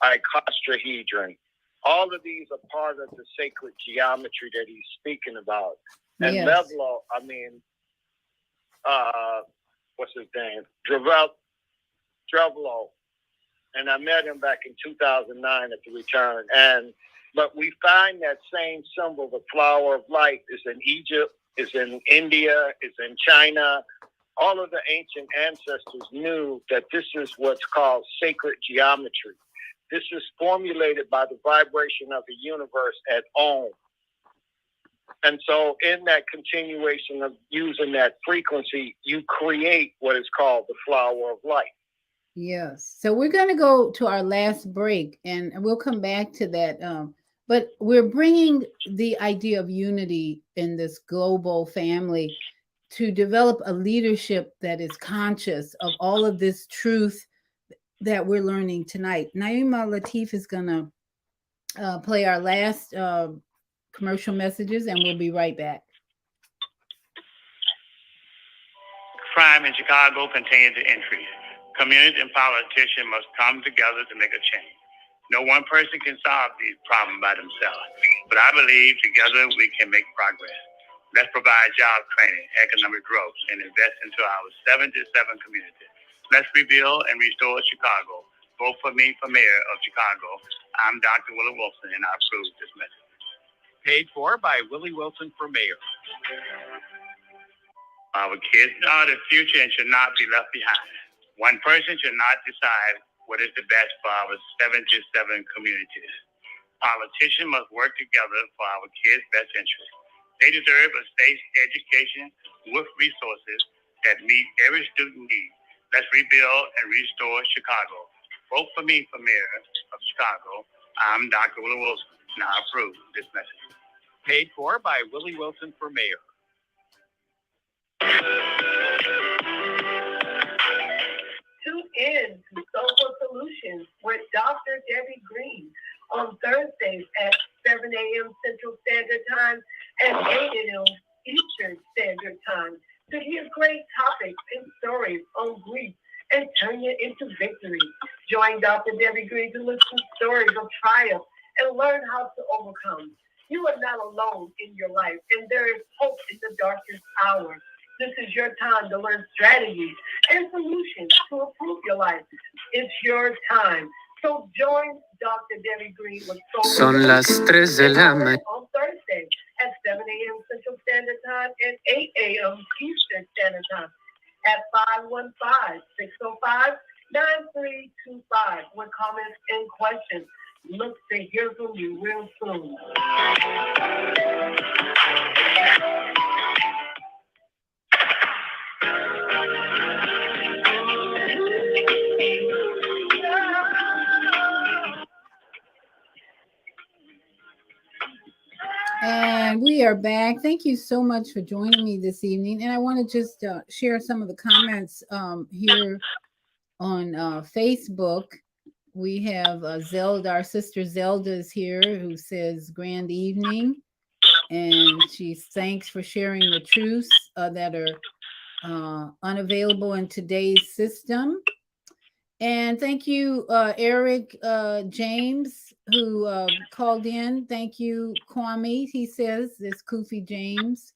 K: icosahedron. All of these are part of the sacred geometry that he's speaking about. And
A: Yes.
K: Mevlo, what's his name? Drevlo. And I met him back in 2009 at the return. But we find that same symbol, the flower of light, is in Egypt, is in India, is in China. All of the ancient ancestors knew that this is what's called sacred geometry. This is formulated by the vibration of the universe at Om. And so in that continuation of using that frequency, you create what is called the flower of light.
A: Yes. So we're going to go to our last break and we'll come back to that. But we're bringing the idea of unity in this global family to develop a leadership that is conscious of all of this truth that we're learning tonight. Naima Latif is going to play our last commercial messages and we'll be right back.
T: Crime in Chicago continues to increase. Communities and politicians must come together to make a change. No one person can solve these problems by themselves, but I believe together we can make progress. Let's provide job training, economic growth, and invest into our 77 communities. Let's rebuild and restore Chicago. Vote for me for mayor of Chicago. I'm Dr. Willie Wilson, and I approve this message.
U: Paid for by Willie Wilson for mayor.
T: Our kids are the future and should not be left behind. One person should not decide what is the best for our 77 communities. Politicians must work together for our kids' best interest. They deserve a safe education with resources that meet every student need. Let's rebuild and restore Chicago. Vote for me for mayor of Chicago. I'm Dr. Willie Wilson, and I approve this message.
U: Paid for by Willie Wilson for mayor.
V: Tune in to Social Solutions with Dr. Debbie Green on Thursdays at 7 a.m. Central Standard Time and 8 a.m. Eastern Standard Time to hear great topics and stories on grief and turn it into victory. Join Dr. Debbie Green to listen to stories of triumph and learn how to overcome. You are not alone in your life, and there is hope in the darkest hour. This is your time to learn strategies and solutions to improve your life. It's your time. So join Dr. Debbie Green with
W: Son las 3 de la mañana.
V: On Thursday at 7 a.m. Central Standard Time and 8 a.m. Eastern Standard Time at 515-605-9325 with comments and questions. Look to hear from you real soon.
A: And we are back. Thank you so much for joining me this evening. And I want to just share some of the comments here on Facebook. We have Zelda, our sister Zelda is here, who says, grand evening. And she thanks for sharing the truths that are unavailable in today's system. And thank you, Eric James, who called in. Thank you, Kwame. He says, this Kofi James.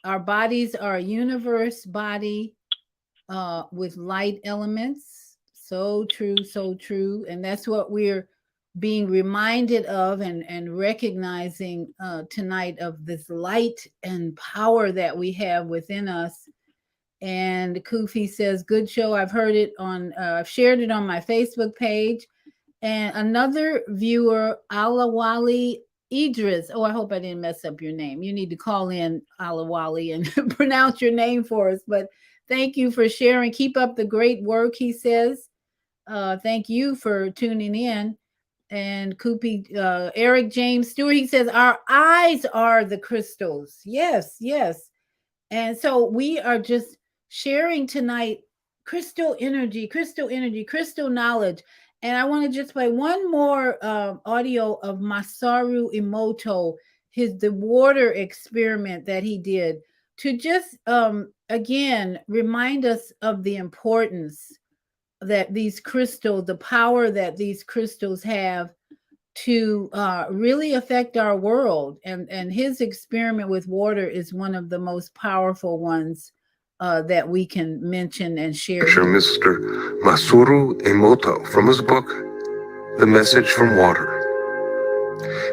A: Our bodies are a universe body with light elements. So true, so true. And that's what we're being reminded of and recognizing tonight of this light and power that we have within us. And Kufi says, good show. I've heard it on, I've shared it on my Facebook page. And another viewer, Alawali Idris. Oh, I hope I didn't mess up your name. You need to call in, Alawali, and pronounce your name for us. But thank you for sharing. Keep up the great work, he says. Thank you for tuning in. And Kupi, Eric James Stewart, he says, our eyes are the crystals. Yes, yes. And so we are just sharing tonight crystal energy, crystal knowledge. And I want to just play one more audio of Masaru Emoto, the water experiment that he did, to just, again, remind us of the importance that these crystals, the power that these crystals have to really affect our world. And his experiment with water is one of the most powerful ones that we can mention and share.
B: Mr. Masaru Emoto from his book, The Message from Water.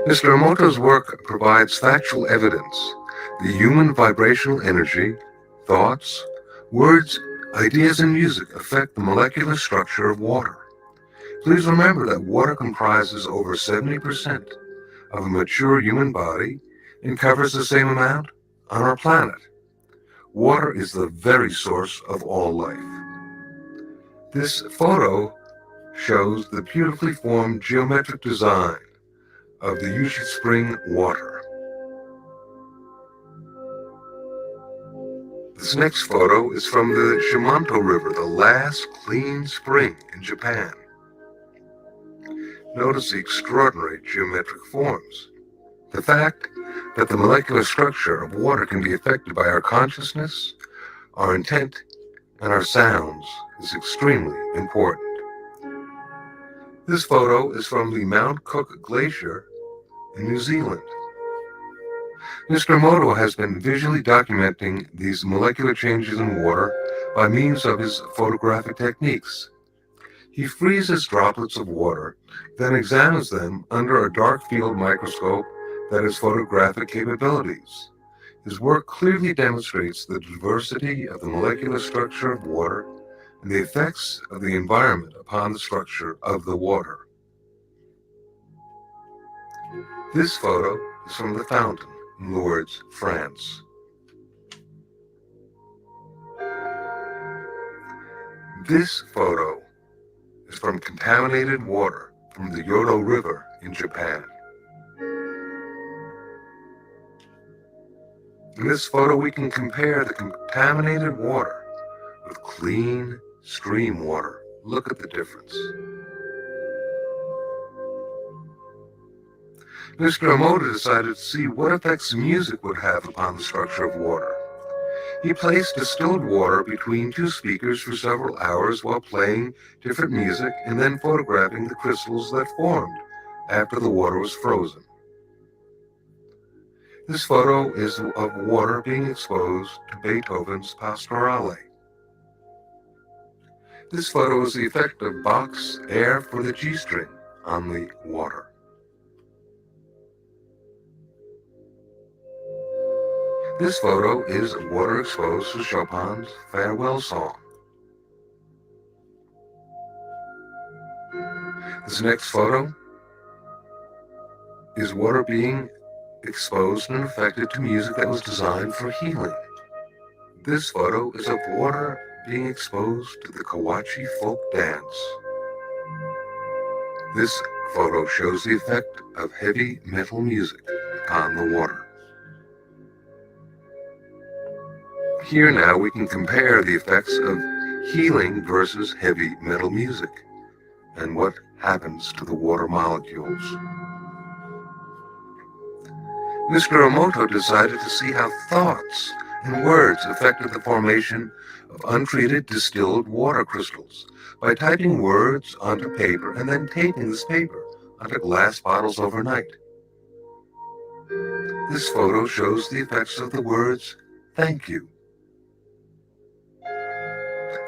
B: Mr. Emoto's work provides factual evidence. The human vibrational energy, thoughts, words, ideas, and music affect the molecular structure of water. Please remember that water comprises over 70% of a mature human body and covers the same amount on our planet. Water is the very source of all life. This photo shows the beautifully formed geometric design of the Yushi Spring water. This next photo is from the Shimanto River, the last clean spring in Japan. Notice the extraordinary geometric forms. The fact that the molecular structure of water can be affected by our consciousness, our intent, and our sounds is extremely important. This photo is from the Mount Cook Glacier in New Zealand. Mr. Emoto has been visually documenting these molecular changes in water by means of his photographic techniques. He freezes droplets of water, then examines them under a dark field microscope that has photographic capabilities. His work clearly demonstrates the diversity of the molecular structure of water and the effects of the environment upon the structure of the water. This photo is from the fountain in Lourdes, France. This photo is from contaminated water from the Yodo River in Japan. In this photo, we can compare the contaminated water with clean stream water. Look at the difference. Mr. Emoto decided to see what effects music would have upon the structure of water. He placed distilled water between two speakers for several hours while playing different music and then photographing the crystals that formed after the water was frozen. This photo is of water being exposed to Beethoven's Pastorale. This photo is the effect of Bach's Air for the G string on the water. This photo is water exposed to Chopin's Farewell Song. This next photo is water being exposed and affected to music that was designed for healing. This photo is of water being exposed to the Kawachi folk dance. This photo shows the effect of heavy metal music upon the water. Here now we can compare the effects of healing versus heavy metal music and what happens to the water molecules. Mr. Emoto decided to see how thoughts and words affected the formation of untreated distilled water crystals by typing words onto paper and then taping this paper onto glass bottles overnight. This photo shows the effects of the words, "Thank you."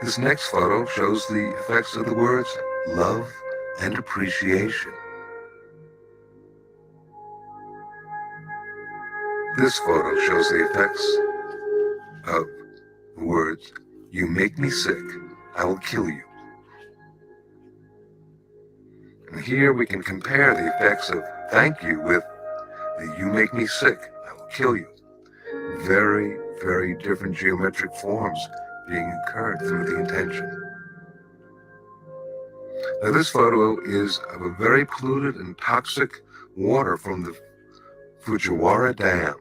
B: This next photo shows the effects of the words, "love" and "appreciation." This photo shows the effects of the words, "You make me sick, I will kill you." And here we can compare the effects of "thank you" with the "you make me sick, I will kill you." Very, very different geometric forms being incurred through the intention. Now this photo is of a very polluted and toxic water from the Fujiwara Dam.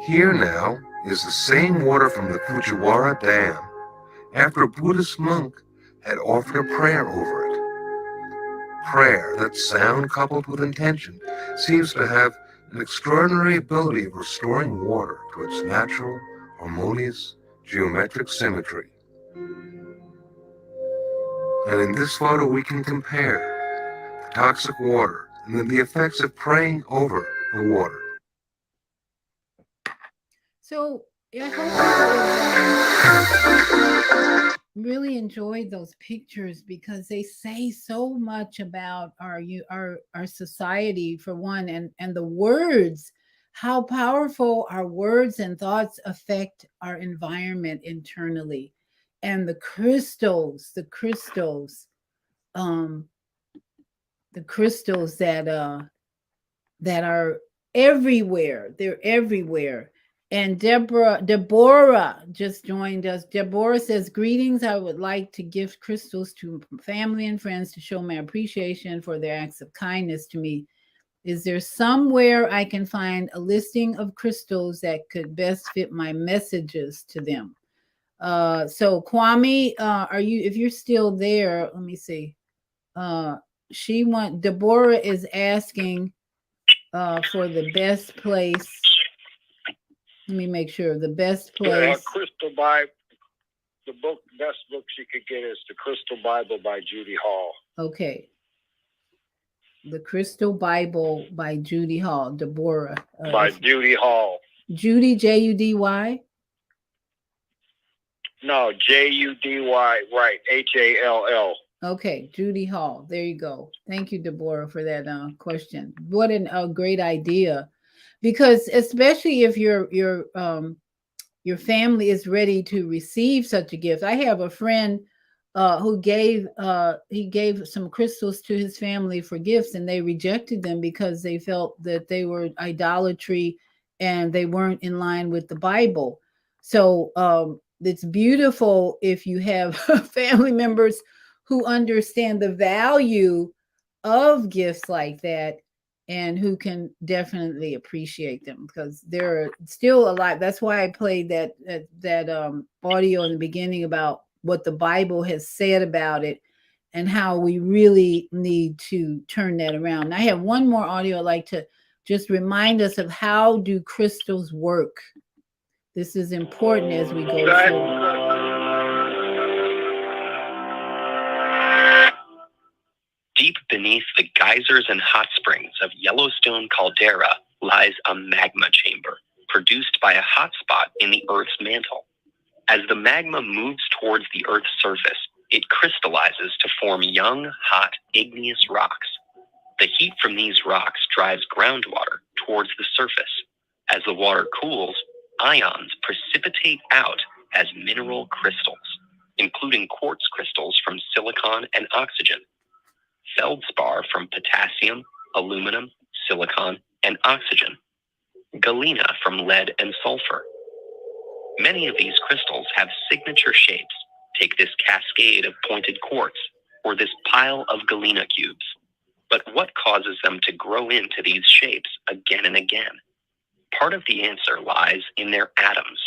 B: Here now is the same water from the Fujiwara Dam after a Buddhist monk had offered a prayer over it. Prayer, that sound coupled with intention, seems to have an extraordinary ability of restoring water to its natural, harmonious, geometric symmetry. And in this photo we can compare the toxic water and then the effects of praying over the water.
A: So I hope you really enjoyed those pictures because they say so much about our society, for one, and the words, how powerful our words and thoughts affect our environment internally. And the crystals that are everywhere. They're everywhere. And Deborah just joined us. Deborah says, "Greetings. I would like to gift crystals to family and friends to show my appreciation for their acts of kindness to me. Is there somewhere I can find a listing of crystals that could best fit my messages to them?" So Kwame, if you're still there, let me see. Deborah is asking for the best place. Let me make sure the best place.
K: Crystal Bible. The best book she could get is The Crystal Bible by Judy Hall.
A: Okay. The Crystal Bible by Judy Hall. Deborah.
K: By Judy Hall.
A: Judy, Judy?
K: No, Judy, right, Hall.
A: Okay, Judy Hall. There you go. Thank you, Deborah, for that question. What a great idea. Because especially if your family is ready to receive such a gift. I have a friend who gave some crystals to his family for gifts, and they rejected them because they felt that they were idolatry and they weren't in line with the Bible. So it's beautiful if you have family members who understand the value of gifts like that and who can definitely appreciate them, because there are still a lot. That's why I played that audio in the beginning about what the Bible has said about it and how we really need to turn that around. And I have one more audio I'd like to just remind us of how do crystals work. This is important as we go forward.
D: Deep beneath the geysers and hot springs of Yellowstone Caldera lies a magma chamber, produced by a hotspot in the Earth's mantle. As the magma moves towards the Earth's surface, it crystallizes to form young, hot, igneous rocks. The heat from these rocks drives groundwater towards the surface. As the water cools, ions precipitate out as mineral crystals, including quartz crystals from silicon and oxygen, feldspar from potassium, aluminum, silicon, and oxygen, galena from lead and sulfur. Many of these crystals have signature shapes. Take this cascade of pointed quartz or this pile of galena cubes. But what causes them to grow into these shapes again and again? Part of the answer lies in their atoms.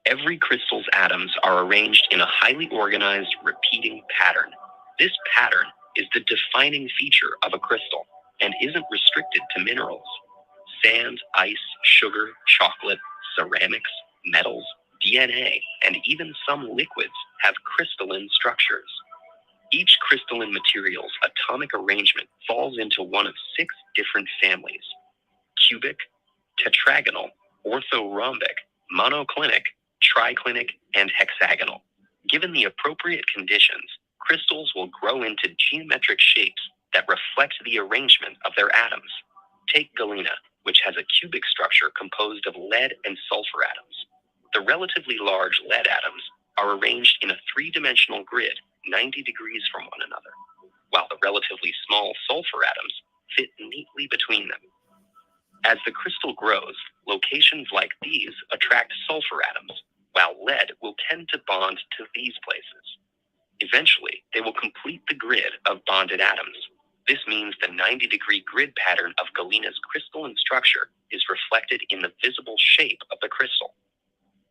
D: Every crystal's atoms are arranged in a highly organized, repeating pattern. This pattern is the defining feature of a crystal and isn't restricted to minerals. Sand, ice, sugar, chocolate, ceramics, metals, DNA, and even some liquids have crystalline structures. Each crystalline material's atomic arrangement falls into one of 6 different families: cubic, tetragonal, orthorhombic, monoclinic, triclinic, and hexagonal. Given the appropriate conditions, crystals will grow into geometric shapes that reflect the arrangement of their atoms. Take galena, which has a cubic structure composed of lead and sulfur atoms. The relatively large lead atoms are arranged in a three-dimensional grid 90 degrees from one another, while the relatively small sulfur atoms fit neatly between them. As the crystal grows, locations like these attract sulfur atoms, while lead will tend to bond to these places. Eventually, they will complete the grid of bonded atoms. This means the 90-degree grid pattern of galena's crystalline structure is reflected in the visible shape of the crystal.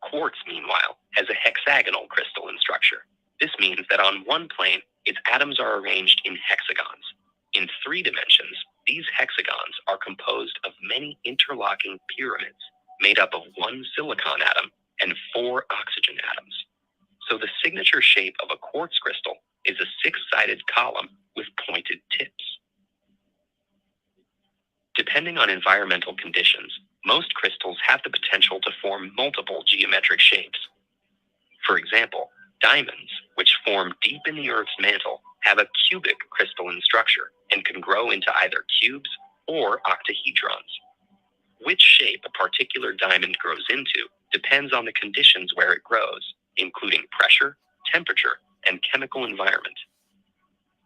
D: Quartz, meanwhile, has a hexagonal crystalline structure. This means that on one plane, its atoms are arranged in hexagons. In 3 dimensions, these hexagons are composed of many interlocking pyramids made up of 1 silicon atom and 4 oxygen atoms. So the signature shape of a quartz crystal is a 6-sided column with pointed tips. Depending on environmental conditions, most crystals have the potential to form multiple geometric shapes. For example, diamonds, which form deep in the Earth's mantle, have a cubic crystalline structure and can grow into either cubes or octahedrons. Which shape a particular diamond grows into depends on the conditions where it grows, including pressure, temperature, and chemical environment.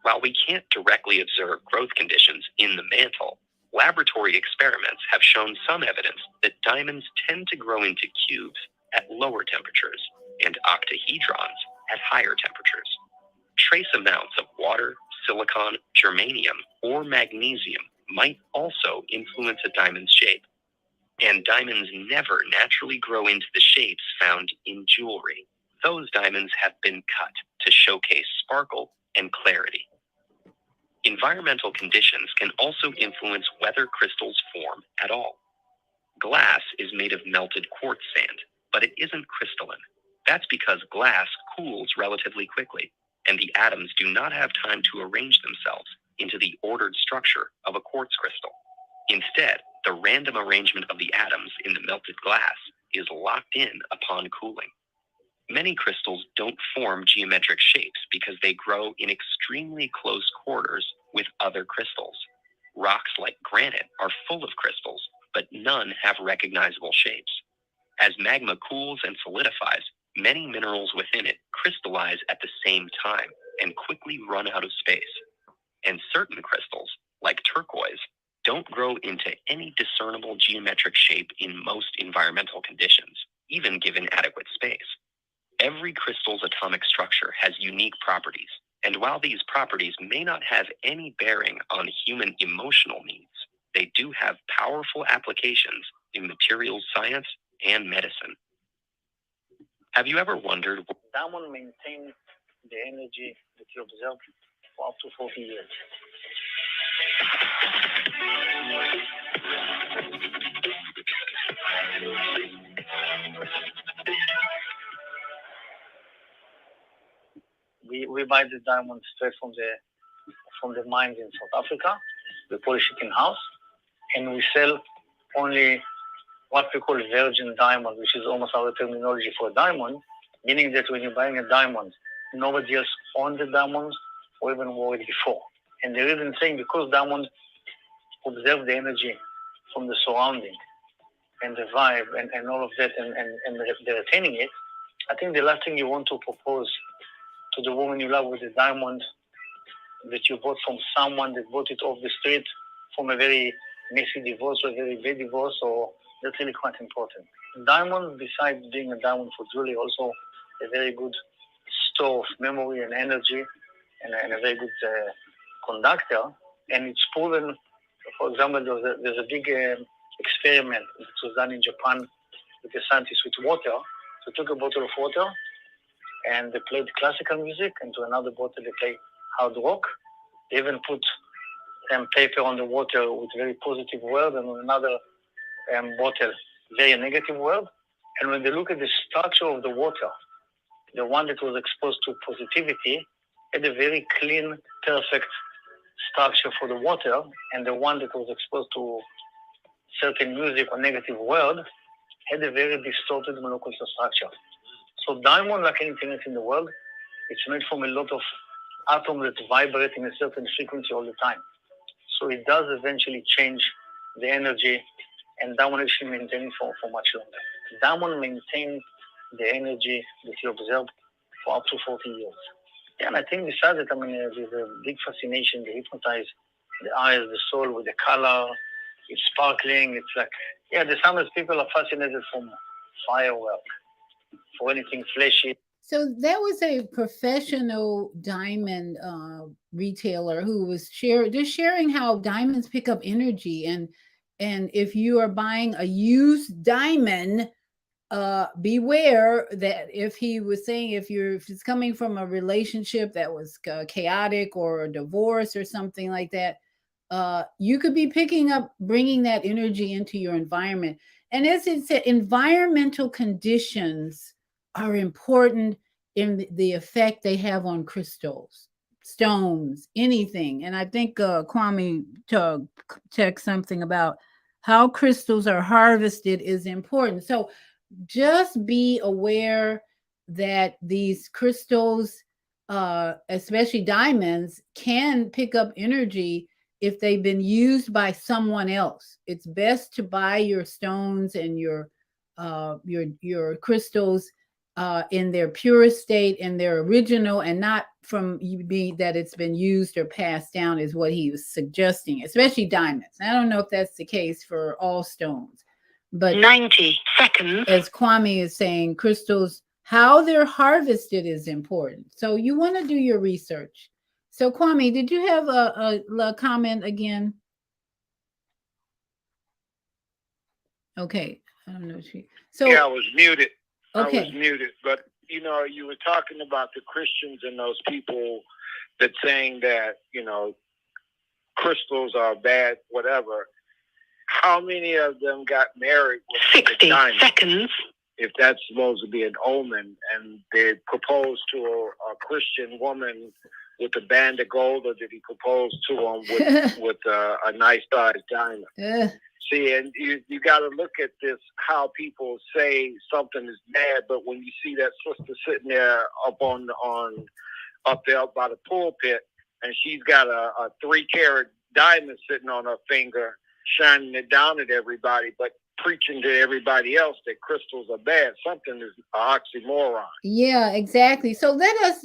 D: While we can't directly observe growth conditions in the mantle, laboratory experiments have shown some evidence that diamonds tend to grow into cubes at lower temperatures and octahedrons at higher temperatures. Trace amounts of water, silicon, germanium, or magnesium might also influence a diamond's shape. And diamonds never naturally grow into the shapes found in jewelry. Those diamonds have been cut to showcase sparkle and clarity. Environmental conditions can also influence whether crystals form at all. Glass is made of melted quartz sand, but it isn't crystalline. That's because glass cools relatively quickly, and the atoms do not have time to arrange themselves into the ordered structure of a quartz crystal. Instead, the random arrangement of the atoms in the melted glass is locked in upon cooling. Many crystals don't form geometric shapes because they grow in extremely close quarters with other crystals. Rocks like granite are full of crystals, but none have recognizable shapes. As magma cools and solidifies, many minerals within it crystallize at the same time and quickly run out of space. And certain crystals, like turquoise, don't grow into any discernible geometric shape in most environmental conditions, even given adequate space. Every crystal's atomic structure has unique properties, and while these properties may not have any bearing on human emotional needs, they do have powerful applications in materials science and medicine. Have you ever wondered?
E: Diamond maintains the energy that you observe for up to 40 years. We buy the diamond straight from the mines in South Africa. We polish it in-house, and we sell only what we call virgin diamond, which is almost our terminology for a diamond, meaning that when you're buying a diamond, nobody else owned the diamond or even wore it before. And the reason saying, because diamond observe the energy from the surrounding and the vibe and all of that, and they're retaining it, I think the last thing you want to propose to the woman you love with a diamond that you bought from someone that bought it off the street from a very messy divorce or a very bad divorce, or that's really quite important. Diamond, besides being a diamond for jewelry, also a very good store of memory and energy, and a very good conductor. And it's proven, for example, there's a big experiment that was done in Japan with the scientists with water. So they took a bottle of water and they played classical music, and to another bottle they played hard rock. They even put paper on the water with very positive word, and on another bottle very negative word. And when they look at the structure of the water, the one that was exposed to positivity had a very clean, perfect structure for the water, and the one that was exposed to certain music or negative word had a very distorted molecular structure. So diamond, like anything else in the world, it's made from a lot of atoms that vibrate in a certain frequency all the time. So it does eventually change the energy, and that one actually maintains for much longer. That one maintains the energy that you observe for up to 40 years. Yeah, and I think besides it, I mean, there's a big fascination. They hypnotize the eyes, the soul with the color. It's sparkling. It's like, yeah, the sometimes people are fascinated from firework, for anything fleshy.
A: So that was a professional diamond retailer who was sharing how diamonds pick up energy, and if you are buying a used diamond, beware that if he was saying if it's coming from a relationship that was chaotic or a divorce or something like that, you could be bringing that energy into your environment. And as it said, environmental conditions are important in the effect they have on crystals, stones, anything. And I think Kwame checked something about how crystals are harvested is important. So just be aware that these crystals, especially diamonds, can pick up energy if they've been used by someone else. It's best to buy your stones and your crystals in their purest state, in their original, and not from that it's been used or passed down, is what he was suggesting, especially diamonds. I don't know if that's the case for all stones, but
N: 90 seconds.
A: As Kwame is saying, crystals, how they're harvested is important. So you want to do your research. So Kwame, did you have a comment again? Okay, I don't know.
K: Yeah, I was muted.
A: Okay.
K: I was muted. But, you know, you were talking about the Christians and those people that saying that, you know, crystals are bad, whatever. How many of them got married with
N: 60 seconds.
K: If that's supposed to be an omen, and they proposed to a Christian woman with a band of gold, or did he propose to them with a nice sized diamond? See, and you got to look at this, how people say something is bad, but when you see that sister sitting there up there by the pulpit, and she's got a 3-carat diamond sitting on her finger, shining it down at everybody, but preaching to everybody else that crystals are bad, something is an oxymoron.
A: Yeah, exactly. So let us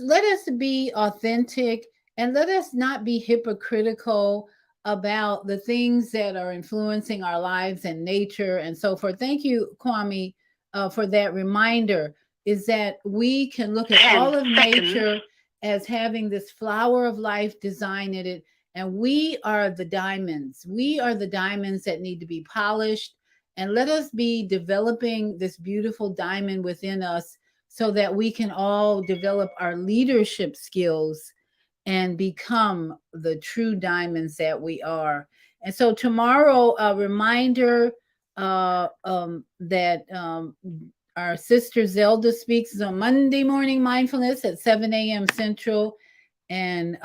A: be authentic, and let us not be hypocritical about the things that are influencing our lives and nature and so forth. Thank you, Kwame, for that reminder, is that we can look at all of nature as having this flower of life design in it, and we are the diamonds. We are the diamonds that need to be polished, and let us be developing this beautiful diamond within us so that we can all develop our leadership skills and become the true diamonds that we are. And so tomorrow, a reminder that our sister Zelda speaks on Monday Morning Mindfulness at 7 a.m. Central and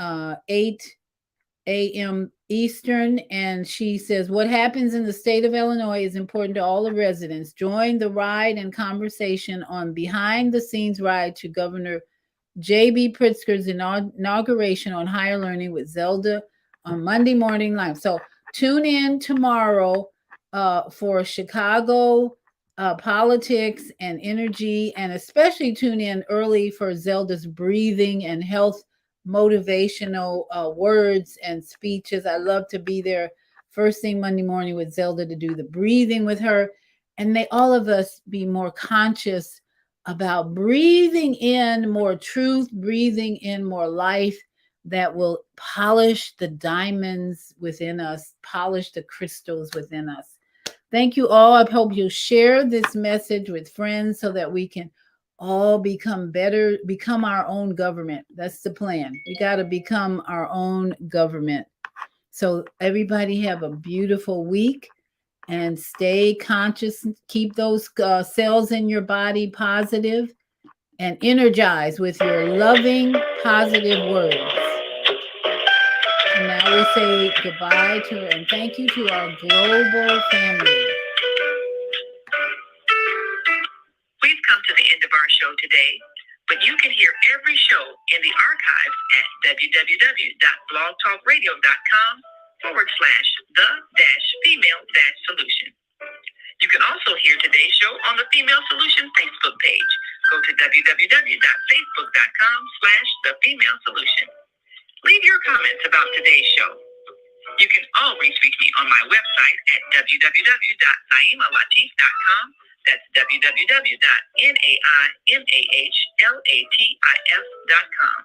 A: 8 a.m. Eastern. And she says, what happens in the state of Illinois is important to all the residents. Join the ride and conversation on Behind the Scenes Ride to Governor J.B. Pritzker's inauguration on higher learning with Zelda on Monday Morning Live. So tune in tomorrow for Chicago politics and energy, and especially tune in early for Zelda's breathing and health motivational words and speeches. I love to be there first thing Monday morning with Zelda to do the breathing with her. And may all of us be more conscious about breathing in more truth, breathing in more life that will polish the diamonds within us, polish the crystals within us. Thank you all. I hope you'll share this message with friends so that we can all become better, become our own government. That's the plan. We got to become our own government. So everybody have a beautiful week. And stay conscious, keep those cells in your body positive, and energize with your loving, positive words. And now we say goodbye to and thank you to our global family.
F: We've come to the end of our show today, but you can hear every show in the archives at www.blogtalkradio.com /the-female-solution. You can also hear today's show on the Female Solution Facebook page. Go to www.facebook.com/the-female-solution. Leave your comments about today's show. You can always reach me on my website at www.naimalatif.com. That's www.naimalatif.com.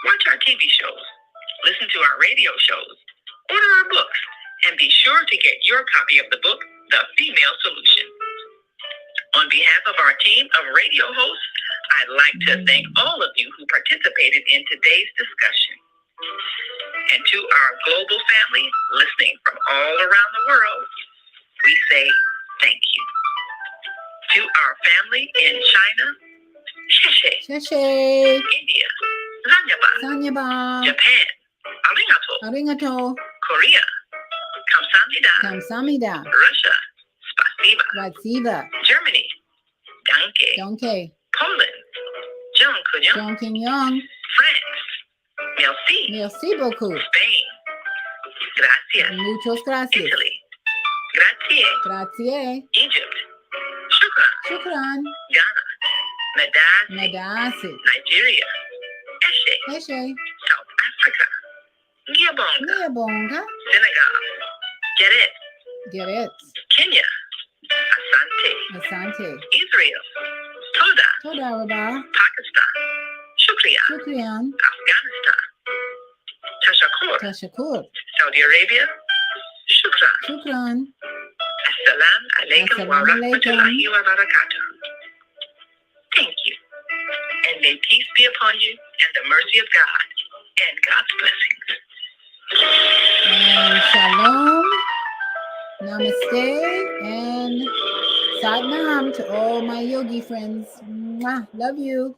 F: Watch our TV shows, listen to our radio shows, order our books, and be sure to get your copy of the book, The Female Solution. On behalf of our team of radio hosts, I'd like to thank all of you who participated in today's discussion. And to our global family listening from all around the world, we say thank you. To our family in China, Sheshe. India, Zanyaba. Japan, Arigato. Korea, Kamsamida. Russia, Spasiba. Germany, Danke. Poland, Jong. France, Merci beaucoup. Spain, Gracias.
A: Muchas gracias.
F: Italy, Grazie. Egypt, Shukran. Ghana, Medasi. Nigeria, Eshe. South Africa, Ngiyabonga. Senegal, Geret. Kenya, Asante. Israel, Toda Rabba. Pakistan, Shukriyan. Afghanistan, Tashakur. Saudi Arabia, Shukran. Assalamu alaikum wa rahmatullahi wa barakatuh. Thank you. And may peace be upon you and the mercy of God and God's blessings.
A: And shalom, namaste, and satnam to all my yogi friends. Mwah. Love you.